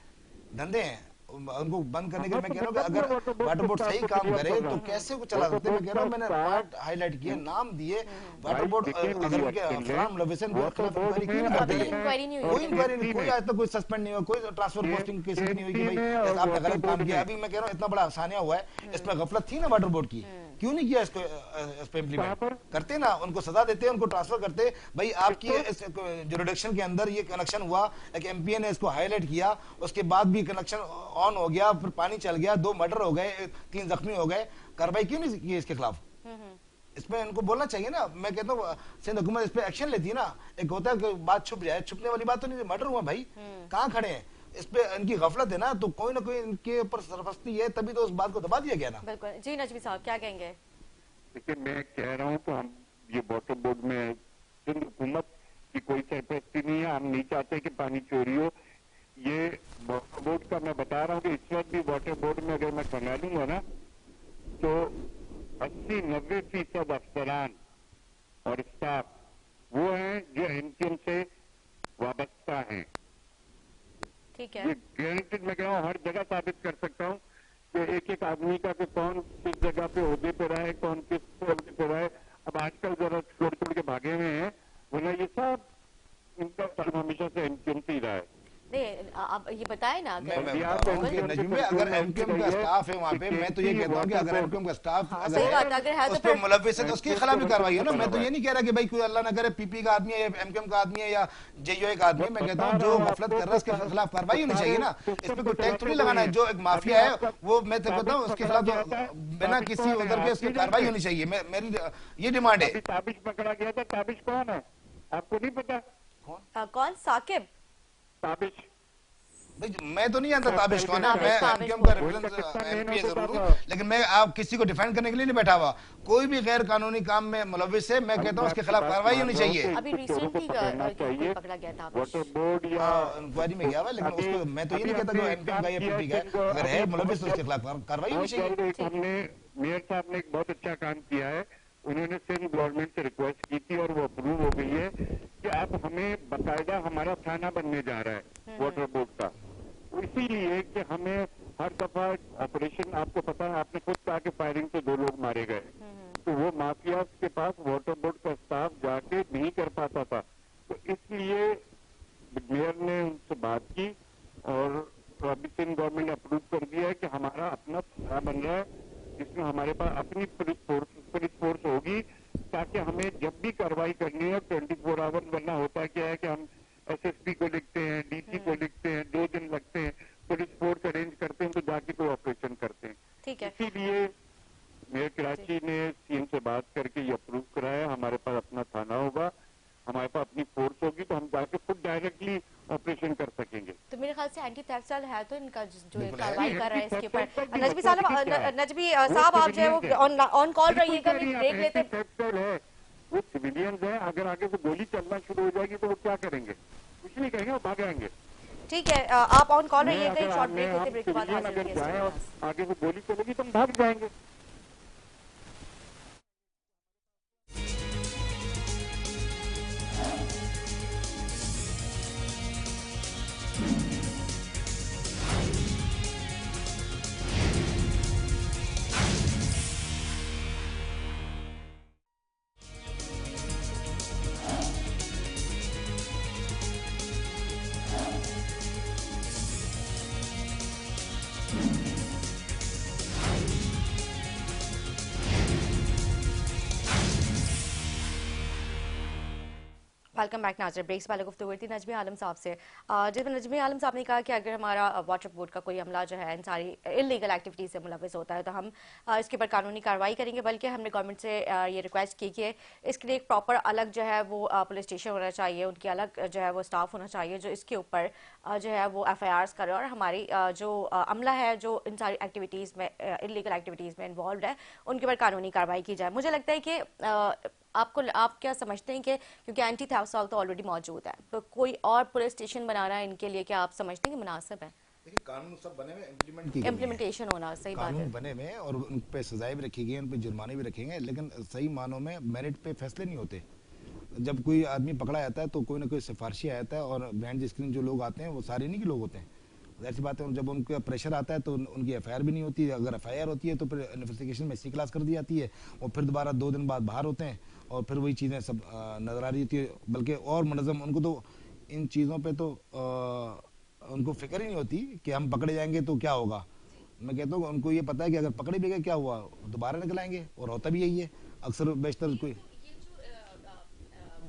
धंधे हैं, उनको बंद करने के लिए मैं कह रहा हूँ कि अगर वाटर बोर्ड सही काम करे तो कैसे को चला सकते हैं। मैं कह रहा हूँ, मैंने पार्ट हाईलाइट किए, नाम दिए, वाटर बोर्ड अगर उनके अफराम मुलव्विसन के खिलाफ इंक्वायरी क्यों नहीं करती है? कोई इंक्वायरी नहीं, कोई आज तक कोई सस्पेंड नहीं हुआ, कोई ट्रांसफर पोस्टिंग केसेस नहीं हुई कि भाई आपने गलत काम किया। अभी मैं कह रहा हूँ इतना बड़ा आसानियां हुआ है, इसमें गफलत थी ना वाटर बोर्ड की, क्यों नहीं किया इसको? इस पे इम्प्लीमेंट करते ना, उनको सजा देते, उनको ट्रांसफर करते। भाई आपकी जुरिडिक्शन के अंदर ये कनेक्शन हुआ, एक एमपीए ने इसको हाईलाइट किया, उसके बाद भी कनेक्शन ऑन हो गया, फिर पानी चल गया, 2 मर्डर हो गए, 3 जख्मी हो गए, कार्रवाई क्यों नहीं की इसके खिलाफ? इसमें इनको बोलना चाहिए ना। मैं कहता हूँ सिंध हुकूमत इस पे एक्शन लेती है ना। एक होता है कि बात छुप जाए, छुपने वाली बात तो नहीं, मर्डर हुआ भाई, कहाँ खड़े हैं? इस पे इनकी गफलत है ना, तो कोई ना कोई इनके ऊपर सरपरस्ती है, तभी तो उस बात को दबा दिया गया ना। बिल्कुल जी। नजमी साहब क्या कहेंगे? देखिए मैं कह रहा हूँ तो हम ये वाटर बोर्ड में सिंध हुकूमत की कोई सरपरस्ती नहीं है, हम नहीं चाहते कि पानी चोरी हो। ये वाटर बोर्ड का मैं बता रहा हूँ कि इस वक्त भी वाटर बोर्ड में अगर मैं करना लूंगा ना तो 80-90% अफसरान और स्टाफ वो हैं जो एमकेएम से वाबस्ता हैं। ठीक है, ये गारंटेड मैं कह रहा हूँ, हर जगह साबित कर सकता हूँ कि एक आदमी का कि कौन किस जगह पे ओहदे पे रहा है, कौन किस ओहदे पे रहा है। अब आजकल जरा छोड़ छोड़ के भागे हुए हैं, वरना ये सब इनका कर्म हमेशा से एमकेएम से ही रहा है। आप ये बताए ना मैं बता रहा हूँ कि नजमी में अगर एमकेएम का स्टाफ है वहाँ पे, मैं तो ये कहता हूँ कि अगर एमकेएम का स्टाफ अगर है उस पर मुलव्विस है तो उसके खिलाफ भी कार्रवाई है ना। मैं तो ये नहीं कह रहा कि भाई कोई अल्लाह ना करे पीपी का आदमी है या एमकेएम का आदमी है या जेयूआई का आदमी है। मैं कहता हूँ जो गफलत कर रहा है उसके खिलाफ कार्रवाई होनी चाहिए ना। इस पे कोई टैक्स तो नहीं लगाना है। जो एक माफिया है वो मैं तो कहता हूँ उसके खिलाफ बिना किसी उधर के उसकी कार्रवाई होनी चाहिए। मेरी ये डिमांड है। ताबिश पकड़ा गया था, ताबिश कौन है आपको नहीं पता? कौन? साकिब ताबिश? मैं तो नहीं जानता ताबिश कौन है, मैं एमकेएम का रेफरेंस एमपी जरूर हूं, लेकिन मैं आप किसी को डिफेंड करने के लिए नहीं बैठा हुआ। कोई भी गैर कानूनी काम में मुलव्विस है, मैं कहता हूँ उसके खिलाफ कार्रवाई होनी चाहिए। अभी रिसेंटली पकड़ा गया था वाटर बोर्ड या इंक्वायरी में गया हुआ, लेकिन उसको मैं तो ये नहीं कहता कि एमकेएम का या पीपी का अगर है मुलव्विस तो उसके खिलाफ कार्रवाई होनी चाहिए। हमने मेयर साहब ने एक बहुत अच्छा काम किया है, उन्होंने सिंध गवर्नमेंट से रिक्वेस्ट की थी और वो अप्रूव हो गई है कि अब हमें बाकायदा हमारा थाना बनने जा रहा है वाटर बोर्ड का। इसीलिए कि हमें हर दफा ऑपरेशन, आपको पता है, आपने खुद कहा कि फायरिंग से 2 लोग मारे गए, तो वो माफिया के पास वाटर बोर्ड का स्टाफ जाके नहीं कर पाता था। तो इसलिए मेयर ने उनसे बात की और अभी सिंध गवर्नमेंट ने अप्रूव कर दिया है कि हमारा अपना थाना बन रहा है जिसमें हमारे पास अपनी पुलिस फोर्स होगी, ताकि हमें जब भी कार्रवाई करनी हो 24 आवर्स। वरना होता क्या है कि हम एसएसपी को लिखते हैं, डीसी को लिखते हैं, 2 दिन लगते हैं, पुलिस फोर्स अरेंज करते हैं तो जाके कोई ऑपरेशन करते हैं। ठीक है, इसीलिए मेयर कराची ने सीएम से बात करके ये अप्रूव कराया, हमारे पास अपना थाना होगा, हमारे पास अपनी फोर्स होगी, तो हम जाके खुद डायरेक्टली ऑपरेशन कर सकेंगे। तो मेरे ख्याल से एंटी थेफ्ट सेल है तो इनका जो बिल्कुल कार्रवाई है। कर रहा है इसके ऊपर। एंटी-थेफ्ट नजमी सेल साहब, क्या है? नजमी साहब आप जो है वो ऑन कॉल रहिएगा, बिल्कुल भी ब्रेक लेते। एंटी-थेफ्ट है, वो सिविलियंस है, अगर आगे से गोली चलना शुरू हो जाएगी तो वो क्या करेंगे? कुछ नहीं करेंगे, वो भाग आएंगे। ठीक है, आप ऑन कॉल रहिएगा, एक शॉर्ट ब्रेक लेते, हम ब्रेक के बाद सिविलियन हाजिर अगर होंगे जाए इसके और पास। आगे से गोली चलेगी तो हम भाग जाएंगे। Welcome back नाज़र। ब्रेक्स वाले गुफ्तगू हुई थी नजमी आलम साहब से, जिसमें नजमी आलम साहब ने कहा कि अगर हमारा वाटर बोर्ड का कोई अमला जो है इन सारी इलीगल एक्टिविटीज़ से मुलविस होता है तो हम इसके ऊपर कानूनी कार्रवाई करेंगे। बल्कि हमने गवर्नमेंट से ये रिक्वेस्ट की कि इसके लिए एक प्रॉपर अलग जो है वो पुलिस स्टेशन होना चाहिए, उनकी अलग जो है वो स्टाफ होना चाहिए जो इसके ऊपर जो है वो FIRs करे और हमारी जो अमला है जो इन सारी एक्टिविटीज़ में इलीगल एक्टिविटीज़ में इन्वॉल्व है उनके ऊपर कानूनी कार्रवाई की जाए। मुझे लगता है कि आप क्या समझते हैं कि क्योंकि एंटी थेफ्ट सेल तो ऑलरेडी मौजूद है तो कोई और पुलिस स्टेशन बनाना इनके लिए क्या आप समझते हैं कि मुनासिब है? देखिए कानून सब बने हुए, इम्प्लीमेंट की इम्प्लीमेंटेशन होना सही बात है। कानून बने हुए हैं और उन पे सजाएं भी रखी गई हैं, उन पे जुर्माने भी रखेंगे, लेकिन सही मानों में मेरिट पे फैसले नहीं होते। जब कोई आदमी पकड़ा जाता है तो कोई ना कोई सिफारिशी आता है और बिहाइंड द स्क्रीन जो लोग आते हैं वो सारे नहीं के लोग होते हैं। ऐसी बात है, जब उनका प्रेशर आता है तो उनकी FIR भी नहीं होती। अगर FIR होती है तो फिर इन्वेस्टिगेशन में C क्लास कर दी जाती है और फिर दोबारा 2 दिन बाद बाहर होते हैं और फिर वही चीज़ें सब नजर आ रही होती है। बल्कि और मुनज़्ज़म उनको तो इन चीज़ों पे तो उनको फिक्र ही नहीं होती कि हम पकड़े जाएंगे तो क्या होगा। मैं कहता हूँ उनको ये पता है कि अगर पकड़े भी गए क्या हुआ, दोबारा निकल आएंगे और होता भी यही है अक्सर बेशतर। कोई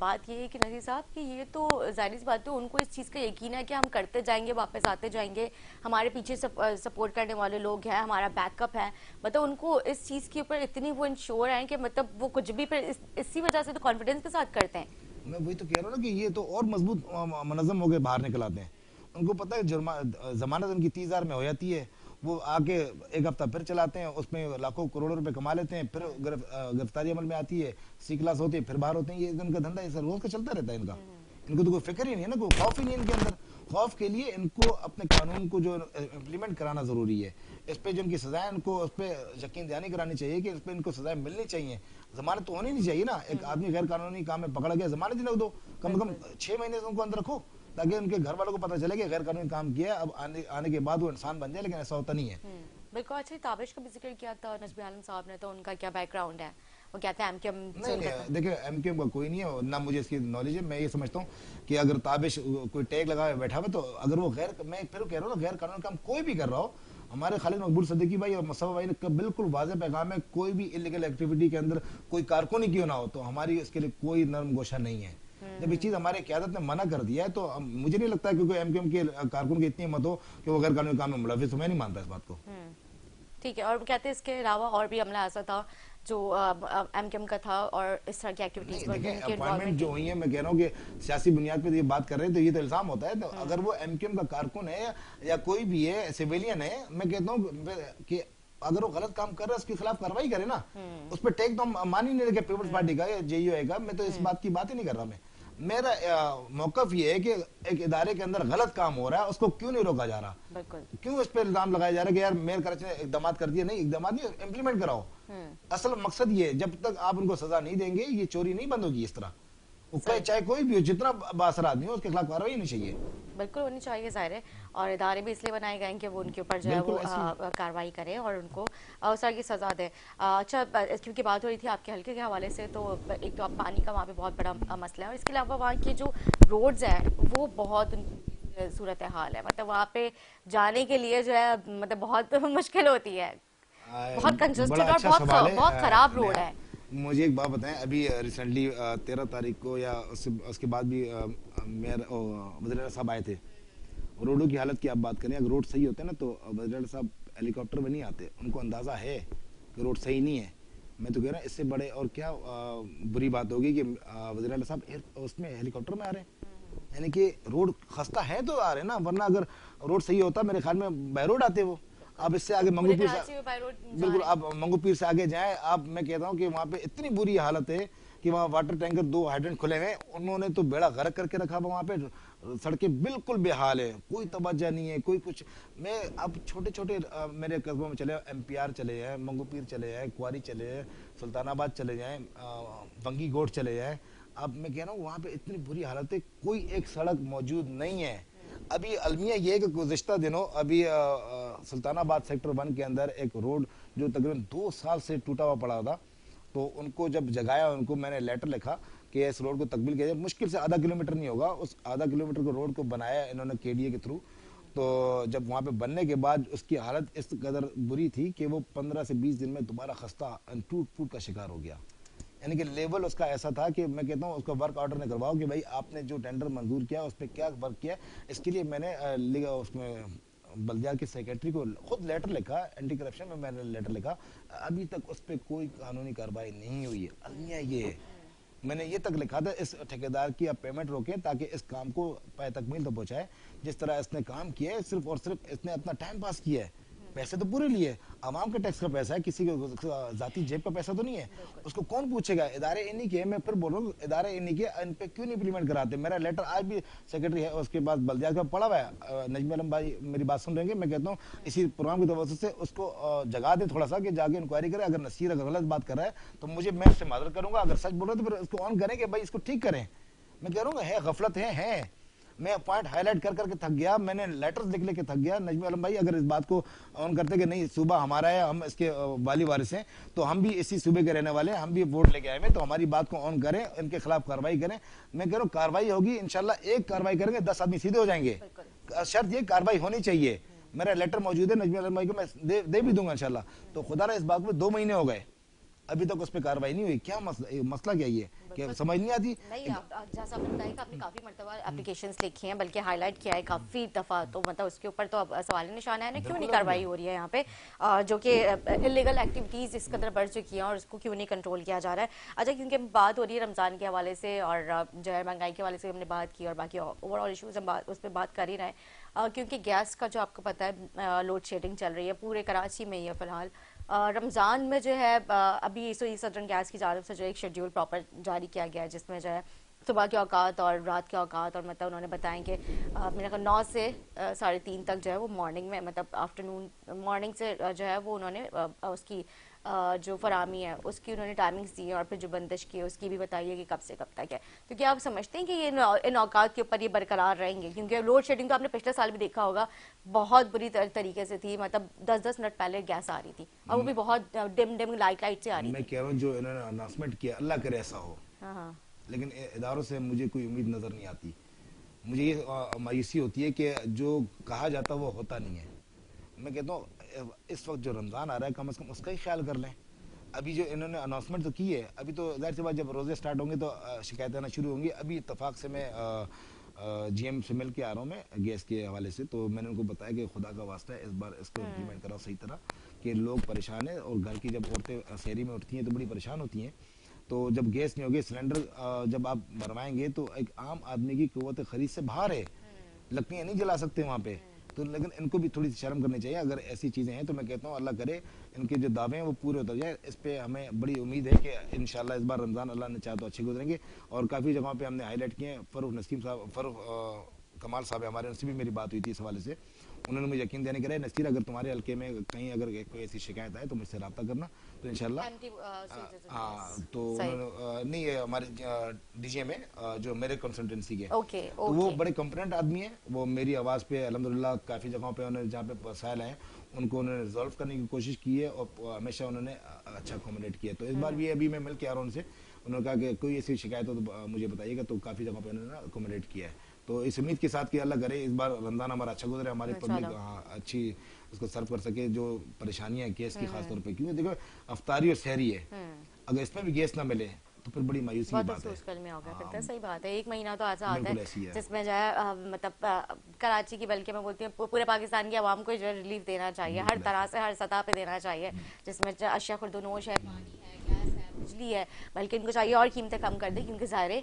बात ये है कि नजीर साहब कि ये तो जाहिर सी बात है उनको इस चीज़ का यकीन है कि हम करते जाएंगे, वापस आते जाएंगे, हमारे पीछे सपोर्ट करने वाले लोग हैं, हमारा बैकअप है। मतलब उनको इस चीज़ के ऊपर इतनी वो इंश्योर हैं कि मतलब वो कुछ भी फिर इसी वजह से तो कॉन्फिडेंस के साथ करते हैं। मैं वही तो कह रहा हूँ ना कि ये तो और मजबूत मुनज़्ज़म होकर बाहर निकल आते हैं। उनको पता है जमानत उनकी 30,000 में हो जाती है, वो आके एक हफ्ता फिर चलाते हैं, उसमें लाखों करोड़ों रुपए कमा लेते हैं, फिर गिरफ्तारी अमल में आती है, C क्लास होती है, फिर बाहर होते हैं। ये इनका धंधा है सर, रोज का चलता रहता है इनका। इनको तो कोई फिक्र ही नहीं है ना, कोई खौफ ही नहीं है इनके अंदर। खौफ के लिए इनको अपने कानून को जो इम्प्लीमेंट कराना जरूरी है। इस पे जो इनकी सजाएं, इनको उस पर यकीन दहानी करानी चाहिए कि इस पे इनको सजाएं मिलनी चाहिए। जमानत तो होनी नहीं चाहिए ना। एक आदमी गैर कानूनी काम में पकड़ा गया, जमानत ही ना दो, कम से कम 6 महीने से उनको अंदर रखो ताकि उनके घर वालों को पता चले कि गैर कानूनी काम किया है, अब आने के बाद वो इंसान बन जाए। लेकिन ऐसा होता नहीं है। बिल्कुल। अच्छा, ताबिश का भी जिक्र किया था नजमी आलम साहब ने, तो उनका क्या बैकग्राउंड है? वो कहते हैं MQM से नहीं, देखिए MQM का कोई नहीं है ना, मुझे इसकी नॉलेज है। मैं ये समझता हूँ कि अगर ताबिश कोई टैग लगा बैठा हुआ तो अगर वो मैं फिर कह रहा हूँ ना, गैर कानूनी काम कोई भी कर रहा हो, हमारे खालिद मकबूल सिद्दीकी भाई और मुस्तफा भाई ने बिल्कुल वाज़ेह पैगाम है, कोई भी इलीगल एक्टिविटी के अंदर कोई कारकुनी क्यों ना हो तो हमारी इसके लिए कोई नरम गोशा नहीं है। जब ये चीज हमारे क़यादत ने मना कर दिया है तो मुझे नहीं लगता है कि कोई MQM के कारकुन की इतनी हिम्मत हो कि वो गैर कानूनी काम में मुलविस हो। मैं नहीं मानता इस बात को। ठीक है। और कहते हैं इसके अलावा और भी अमला ऐसा था जो MQM का था और इस तरह की एक्टिविटीज में देखिए अपॉइंटमेंट जो हुई है, मैं कह रहा हूँ कि सियासी बुनियाद पे ये बात कर रहे हैं तो ये तो इल्जाम होता है। तो अगर वो MQM का कारकुन है या कोई भी है, सिविलियन है, मैं कहता हूँ कि अगर वो गलत काम कर रहा है उसके खिलाफ कार्रवाई करे ना। उस पर टेक तो हम मान ही नहीं रहे पीपल्स पार्टी का या JUI का। मैं तो इस बात की बात ही नहीं कर रहा। मेरा मौकफ ये है कि एक इदारे के अंदर गलत काम हो रहा है, उसको क्यों नहीं रोका जा रहा? क्यों इस पर इल्जाम लगाया जा रहा है कि यार मेयर कराची ने इकदाम कर दिए? नहीं, इकदाम नहीं, इम्प्लीमेंट कराओ। असल मकसद ये, जब तक आप उनको सजा नहीं देंगे ये चोरी नहीं बंद होगी। इस तरह चाहे कोई भी हो, जितना बासर आदमी हो, उसके खिलाफ कार्रवाई होनी चाहिए। बिल्कुल होनी चाहिए, जाहिर है। और इदारे भी इसलिए बनाए गए हैं कि वो उनके ऊपर जो है वो कार्रवाई करें और उनको सर की सजा दें। अच्छा, क्योंकि बात हो रही थी आपके हल्के के हवाले से, तो एक तो अब पानी का वहाँ पे बहुत बड़ा मसला है और इसके अलावा वहाँ के जो रोड्स हैं वो बहुत सूरत हाल है। मतलब वहाँ पे जाने के लिए जो है मतलब बहुत मुश्किल होती है, बहुत कंजस्टेड और बहुत खराब रोड है। मुझे एक बात बताएं, अभी रिसेंटली 13 तारीख को या उसके बाद भी मेयर वज़ीर साहब आए थे। रोडों की हालत की आप बात करें, अगर रोड सही होते ना तो वज़ीर साहब हेलीकॉप्टर में नहीं आते। उनको अंदाज़ा है कि रोड सही नहीं है। मैं तो कह रहा हूँ इससे बड़े और क्या बुरी बात होगी कि वज़ीर साहब उसमें हेलीकॉप्टर में आ रहे हैं। यानी कि रोड खस्ता है तो आ रहे हैं ना, वरना अगर रोड सही होता मेरे ख्याल में बाय रोड आते वो। अब इससे आगे पूरे मंगूपीर कराची में बाय रोड जा बिल्कुल, रहे हैं। आप मंगूपीर से आगे जाएं, आप मैं कहता हूं कि वहां पे इतनी बुरी हालत है कि वहां वाटर टैंकर 2 हाइड्रेंट खुले हुए हैं, उन्होंने तो बेड़ा गर्क करके रखा हुआ वहां पे। सड़कें बिल्कुल बेहाल है, कोई तवज्जो नहीं है, कोई कुछ। मैं अब छोटे छोटे मेरे कस्बों में चले, एमपीआर चले जाए, मंगूपीर चले जाए, क्वारी चले जाए, सुल्तानाबाद चले जाए, वंगी गोट चले जाए, अब मैं कह रहा हूँ वहां पे इतनी बुरी हालत है, कोई एक सड़क मौजूद नहीं है। अभी अलमिया ये है कि गुज़िश्ता दिनों अभी सुल्तानाबाद सेक्टर 1 के अंदर एक रोड जो तकरीबन 2 साल से टूटा हुआ पड़ा था, तो उनको जब जगाया, उनको मैंने लेटर लिखा कि इस रोड को तकमील किया जाए। मुश्किल से आधा किलोमीटर नहीं होगा, उस आधा किलोमीटर को रोड को बनाया इन्होंने केडीए के थ्रू। तो जब वहाँ पे बनने के बाद उसकी हालत इस कदर बुरी थी कि वो 15 से 20 दिन में दोबारा खस्ता टूट फूट का शिकार हो गया। यानी कि लेवल उसका ऐसा था कि मैं कहता हूँ उसका वर्क ऑर्डर ने करवाओ कि भाई आपने जो टेंडर मंजूर किया उस पर क्या वर्क किया। इसके लिए मैंने उसमें बल्दियात के सेक्रेटरी को खुद लेटर लिखा, एंटी करप्शन में मैंने लेटर लिखा, अभी तक उस पर कोई कानूनी कार्रवाई नहीं हुई है। अलमिया ये है, मैंने ये तक लिखा था इस ठेकेदार की आप पेमेंट रोकें ताकि इस काम को पाए तकमील तो पहुंचाए। जिस तरह इसने काम किया है, सिर्फ और सिर्फ इसने अपना टाइम पास किया है। पैसे तो पूरे लिए, आवाम के टैक्स का पैसा है, किसी को जाती जेब का पैसा तो नहीं है। उसको कौन पूछेगा? इदारे इन्हीं के, मैं फिर बोल रहा हूँ इदारे इन्हीं के, इन पे क्यों नहीं इम्प्लीमेंट कराते? मेरा लेटर आज भी सेक्रेटरी है उसके पास बल्दियात का पड़ा हुआ है। नजमी आलम भाई मेरी बात सुन रहे हैं, मैं कहता हूँ इसी प्रोग्राम की तवज्जो से उसको जगा दे थोड़ा सा कि जाके इंक्वायरी करे। अगर नसीर अगर गलत बात कर रहा है तो मुझे, मैं उससे माजरत करूंगा, अगर सच बोल रहा है तो फिर उसको ऑन करें कि भाई इसको ठीक करें। मैं कह रहा हूँ है गफलत है। मैं पॉइंट हाईलाइट कर करके थक गया, मैंने लेटर्स लिख लेके थक गया। नजमी आलम भाई अगर इस बात को ऑन करते कि नहीं सूबा हमारा है, हम इसके वाली वारिस हैं, तो हम भी इसी सूबे के रहने वाले हैं, हम भी वोट लेके आए हैं, तो हमारी बात को ऑन करें, इनके खिलाफ कार्रवाई करें। मैं कह रहा हूँ कार्रवाई होगी इंशाल्लाह, एक कार्रवाई करेंगे 10 आदमी सीधे हो जाएंगे। शर्त ये कार्रवाई होनी चाहिए। मेरा लेटर मौजूद है नजमी आलम भाई को, मैं दे भी दूंगा इंशाल्लाह। तो खुदा इस बात में 2 महीने हो गए, अभी तक उस पर कार्रवाई नहीं हुई। क्या मसला क्या ये कि समझ नहीं आती। नहीं, जैसा आपने बताया कि आपने काफी मर्तबा एप्लीकेशंस लिखी हैं, बल्कि हाईलाइट किया है काफी दफा, तो मतलब उसके ऊपर तो अब सवाल निशान है ना, क्यों नहीं कार्रवाई हो रही है यहाँ पे, जो कि इलीगल एक्टिविटीज इस कदर बढ़ चुकी हैं और उसको क्यों नहीं कंट्रोल किया जा रहा है। अच्छा, क्योंकि बात हो रही है रमजान के हवाले से और जो है महंगाई के हवाले से हमने बात की और बाकी ओवरऑल इशूज हम उस पर बात कर ही रहे हैं, क्योंकि गैस का जो आपको पता है लोड शेडिंग चल रही है पूरे कराची में ही है फिलहाल। रमज़ान में जो है अभी सदरन गैस की जानब से जो एक शेड्यूल प्रॉपर जारी किया गया है, जिसमें जो है सुबह के औकात और रात के औकात, और मतलब उन्होंने बताया कि मेरे ख्याल 9 से 3:30 तक जो है वो मॉर्निंग में, मतलब आफ्टरनून मॉर्निंग से जो है वो उन्होंने उसकी जो फरामी है उसकी उन्होंने टाइमिंग्स दी है, और फिर जो बंदिश की है उसकी भी बताइए कि कब से कब तक है। तो क्या आप समझते हैं कि ये इन औकात के ऊपर ये बरकरार रहेंगे? क्योंकि लोड शेडिंग तो आपने पिछले साल भी देखा होगा, बहुत बुरी तरीके से थी, मतलब 10-10 मिनट पहले गैस आ रही थी और वो भी बहुत डिम लाइट से आ रही थी। मैं कह रहा हूँ जो इन्होंने अनाउंसमेंट किया, अल्लाह करे ऐसा हो, लेकिन इदारों से मुझे कोई उम्मीद नजर नहीं आती। मुझे ये मायूसी होती है कि जो कहा जाता वो होता नहीं है। मैं कहता हूँ इस वक्त जो रमज़ान आ रहा है कम से कम उसका ही ख्याल कर लें। अभी जो इन्होंने अनाउंसमेंट तो की है, अभी तो जाहिर सी बात जब रोज़े स्टार्ट होंगे तो शिकायतें आना शुरू होंगी। अभी इत्तेफाक से मैं जीएम से मिल के आ रहा हूँ मैं गैस के हवाले से, तो मैंने उनको बताया कि खुदा का वास्ता है इस बार इसको इम्प्लीमेंट कराओ सही तरह, कि लोग परेशान हैं और घर की जब औरतें शहरी में उठती हैं तो बड़ी परेशान होती हैं। तो जब गैस नहीं होगी, सिलेंडर जब आप भरवाएंगे तो एक आम आदमी की क़ुव्वत खरीद से बाहर है, लकड़ियाँ नहीं जला सकते वहाँ पे। तो लेकिन इनको भी थोड़ी सी शर्म करनी चाहिए अगर ऐसी चीज़ें हैं। तो मैं कहता हूँ अल्लाह करे इनके जो दावे हैं वो पूरे उतर जाए। इस पे हमें बड़ी उम्मीद है कि इंशाल्लाह इस बार रमज़ान अल्लाह ने चाहा तो अच्छे गुजरेंगे। और काफ़ी जगहों पे हमने हाईलाइट किए हैं। फ़रूख नसीम साहब, फ़रूख कमाल साहब हमारे, उनसे भी मेरी बात हुई थी इस हवाले से। उन्होंने मुझे यकीन देने के लिए, नसीर अगर तुम्हारे हल्के में कहीं अगर कोई ऐसी शिकायत आए तो मुझसे रब्ता करना, तो इंशाल्लाह। हाँ, तो नहीं है हमारे डीजे में जो मेरे कंसल्टेंसी के, तो वो बड़े कॉम्पिटेंट आदमी है। वो मेरी आवाज़ पे अल्हम्दुलिल्लाह काफ़ी जगहों पे उन्होंने जहाँ पे मसाइल आए उनको उन्होंने रिजॉल्व करने की कोशिश की है और हमेशा उन्होंने अच्छा अकोमोडेट किया। तो इस बार भी अभी मैं मिल के आ रहा हूँ उनसे, उन्होंने कहा कि कोई ऐसी शिकायत हो तो मुझे बताइएगा। तो काफ़ी जगहों पे उन्होंने अकोमोडेट किया है। तो इस उम्मीद के साथ कि अल्लाह करे इस बार रमज़ान हमारा अच्छा गुजरे, हमारी पब्लिक अच्छी उसको सर्व कर सके। जो परेशानियां गैस की खास तौर पे, क्योंकि देखो अफ्तारी और सहरी है, अगर इसमें भी गैस ना मिले तो फिर बड़ी मायूसी की बात है। में होगा फिर तो सही बात है। एक महीना तो ऐसा आता है जिसमें जो है मतलब कराची की, बल्कि मैं बोलती हूँ पूरे पाकिस्तान की आवाम को जो रिलीफ देना चाहिए, हर तरह से हर सतह पे देना चाहिए, जिसमें अशिया खुर्दनोश है, पानी है, गैस है, बिजली है, बल्कि इनको चाहिए और कीमतें कम कर दे, क्योंकि ज़ाहिर है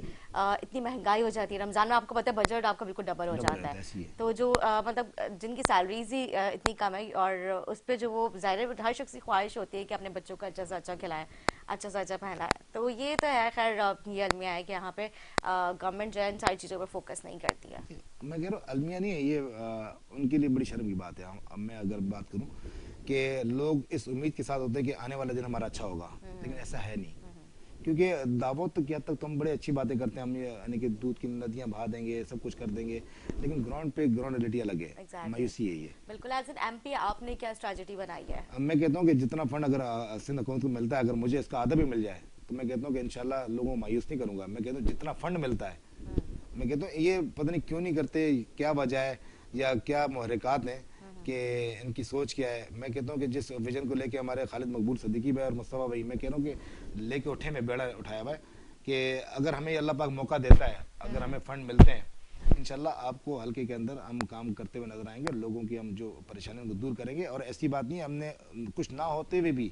इतनी महंगाई हो जाती है रमज़ान में, आपको पता है बजट आपका बिल्कुल डबल हो जाता है। तो जो मतलब जिनकी सैलरीज ही इतनी कम है, और उस पर जो वो ज़ाहिर है हर शख्स की ख्वाहिश होती है कि अपने बच्चों को अच्छा से अच्छा खिलाएं, अच्छा से अच्छा पहनाएं। तो ये तो है, खैर ये अलमिया है कि यहाँ पे गवर्नमेंट जो है इन सारी चीज़ों पर फोकस नहीं करती है। मैं कह रहा हूँ अलमिया नहीं है ये, उनके लिए बड़ी शर्म की बात है। अब मैं अगर बात करूँ कि लोग इस उम्मीद के साथ होते हैं कि आने वाला दिन हमारा अच्छा होगा, लेकिन ऐसा है नहीं। क्योंकि दावत तो क्या तक तो हम बड़े अच्छी बातें करते हैं, हम ये यानी कि दूध की नदियां बहा देंगे, सब कुछ कर देंगे, लेकिन ग्राउंड रियलिटी अलग है। Exactly. मायूसी है ये। बिल्कुल। एज एन एमपी आपने क्या स्ट्रेटजी बनाई है? अब मैं कहता हूँ कि जितना फंड अगर सिंध हुकूमत को मिलता है, अगर मुझे इसका आधा भी मिल जाए तो मैं कहता हूँ कि इंशाल्लाह लोगों को मायूस नहीं करूंगा। मैं कहता हूँ जितना फंड मिलता है, मैं कहता हूँ ये पता नहीं क्यों नहीं करते, क्या वजह है या क्या मुहर्रिकात हैं कि इनकी सोच क्या है। मैं कहता हूँ कि जिस विजन को लेके हमारे खालिद मकबूल सदीकी भाई और मुस्तफ़ा भाई, मैं कह रहा हूँ कि लेके उठे में बेड़ा उठाया हुआ है कि अगर हमें अल्लाह पाक मौका देता है, अगर हमें फंड मिलते हैं, इंशाल्लाह आपको हल्के के अंदर हम काम करते हुए नजर आएंगे, लोगों की हम जो परेशानियों को दूर करेंगे। और ऐसी बात नहीं है, हमने कुछ ना होते हुए भी,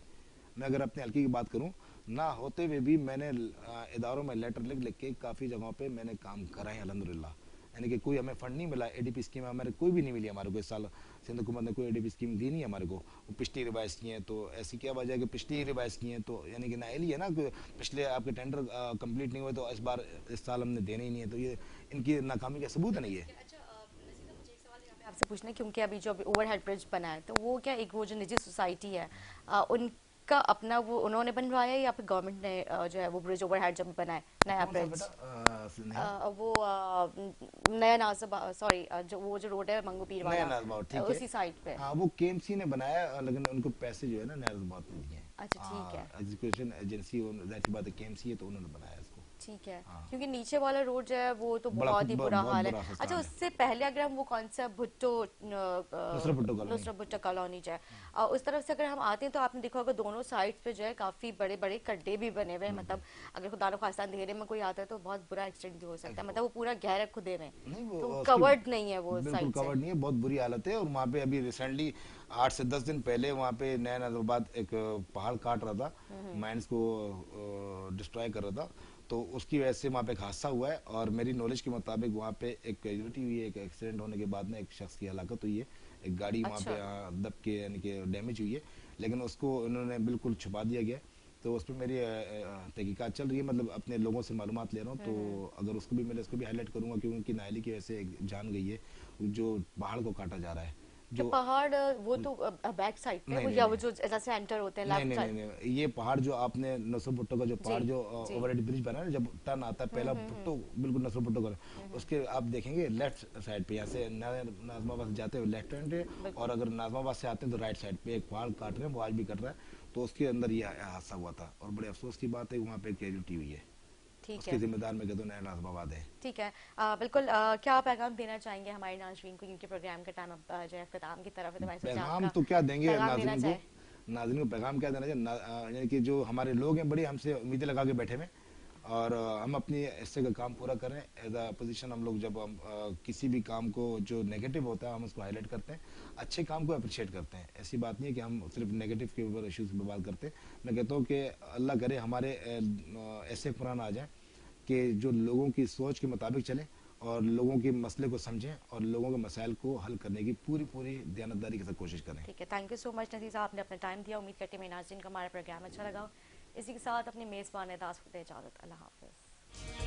मैं अगर अपने हल्के की बात करूं, ना होते हुए भी मैंने इदारों में लेटर लिख लिख के काफ़ी जगहों पे मैंने काम करा है अल्हम्दुलिल्लाह। यानी कि कोई हमें फंड नहीं मिला, एडीपी स्कीम हमारे कोई भी नहीं मिली हमारे को इस साल। सिंध हुकूमत ने कोई एडीपी स्कीम दी नहीं हमारे को, वो पिछली रिवाइज की हैं। तो ऐसी क्या वजह है कि पिछली रिवाइज की हैं, तो यानी कि नाइली है ना कि पिछले आपके टेंडर कंप्लीट नहीं हुए, तो इस साल हमने देने ही नहीं है। तो ये इनकी नाकामी का सबूत है ना ये। आपसे पूछना है, क्योंकि अभी जो ओवरहेड ब्रिज बना है, तो वो क्या एक वो जो निजी सोसाइटी है उनका अपना वो उन्होंने बनवाया है, या फिर गवर्नमेंट ने जो है वो ब्रिज ओवरहेड जब बना है नया ब्रिज, वो नया नाजबा, सॉरी जो वो जो रोड है मंगू पीर नया वाला, नाजमा, ठीक है, उसी साइड पे? हाँ वो केएमसी ने बनाया, लेकिन उनको पैसे जो है ना नया बहुत नहीं दिए। अच्छा ठीक है, एग्जीक्यूशन एजेंसी, जाहिर सी बात है केएमसी है, तो उन्होंने बनाया इसको। ठीक है। हाँ। क्योंकि नीचे वाला रोड जो है वो तो बड़ा बहुत ही बुरा बहुत हाल है। बुरा खस्ता अच्छा, हाल है। उससे पहले अगर हम वो कौन सा भुट्टो नुसरत भुट्टो कॉलोनी। नुसरत भुट्टो कॉलोनी जो है, उस तरफ से अगर हम आते हैं तो आपने देखा होगा दोनों साइड पे जो है काफी बड़े बड़े गड्ढे भी बने हुए हैं। मतलब अगर खुदा न खास्ता अंधेरे में कोई आता है तो बहुत बुरा एक्सीडेंट भी हो सकता है। मतलब वो पूरा गहरा खुदे में, नहीं वो तो उसकी कवर्ड नहीं है वो बिल्कुल साइड से। कवर्ड नहीं है, बहुत बुरी हालत है। और वहाँ पे अभी रिसेंटली 8 से 10 दिन पहले वहाँ पे नया नजरबाद एक पहाड़ काट रहा था, माइंस को डिस्ट्रॉय कर रहा था, तो उसकी वजह से वहाँ पे एक हादसा हुआ है। और मेरी नॉलेज के मुताबिक वहाँ पे एक कैजुअलिटी हुई है, एक एक्सीडेंट होने के बाद में एक शख्स की हलाकत हुई है। एक गाड़ी वहाँ पे दब के यानी कि डैमेज हुई है, लेकिन उसको उन्होंने बिल्कुल छुपा दिया गया। तो उस पर मेरी तहकीकात चल रही है, मतलब अपने लोगों से मालूमात ले रहा हूँ। तो अगर उसको भी मिले उसको भी हाईलाइट करूंगा, क्योंकि उनकी नाइली की वजह से एक जान गई है जो पहाड़ को काटा जा रहा है। जो पहाड़ वो तो बैक साइड पे, या वो जो जैसे एंटर होते हैं लेफ्ट साइड? नहीं, ये पहाड़ जो आपने नसर भुट्टो का जो पहाड़ जो ओवरहेड ब्रिज बना है, जब टर्न आता है पहला भुट्टो, बिल्कुल नसर भुट्टो का, उसके आप देखेंगे लेफ्ट साइड पे, यहाँ से नाजमाबाद से जाते हुए लेफ्ट हैंड है, और अगर नाजमाबाद से आते हैं तो राइट साइड पे एक पहाड़ काट रहे हैं, वो आज भी कट रहा है। तो उसके अंदर ये हादसा हुआ था, और बड़े अफसोस की बात है वहाँ पे कैजुअलिटी हुई है। उसके जिम्मेदार में कहते नया नाजमाबाद है। ठीक है, बिल्कुल। क्या पैगाम देना चाहेंगे हमारे नाज़रीन को, क्योंकि प्रोग्राम का टाइम अब जो है इख्तिताम की तरफ है, तो पैगाम तो क्या देंगे नाज़रीन को पैगाम क्या देना चाहिए, यानी कि जो हमारे लोग हैं बड़ी हमसे उम्मीदें लगा के बैठे हुए, और हम अपनी हिस्से का काम पूरा करें। एज अ अपोजिशन हम लोग जब हम किसी भी काम को जो नेगेटिव होता है हम उसको हाईलाइट करते हैं, अच्छे काम को अप्रिशिएट करते हैं। ऐसी बात नहीं है कि हम सिर्फ नेगेटिव के ऊपर इश्यूज पर बात करते हैं। मैं कहता हूँ कि अल्लाह करे हमारे ऐसे हुक्मरान आ जाए कि जो लोगों की सोच के मुताबिक चले, और लोगों के मसले को समझें, और लोगों के मसाइल को हल करने की पूरी दयानतदारी के साथ कोशिश करें। ठीक है, थैंक यू सो मच नज़ीर साहब, आपने अपना टाइम दिया। उम्मीद करते हैं नाज़रीन को हमारा प्रोग्राम अच्छा लगा। इसी के साथ अपनी मेज़बान इजाज़त, अल्लाह हाफ़िज़।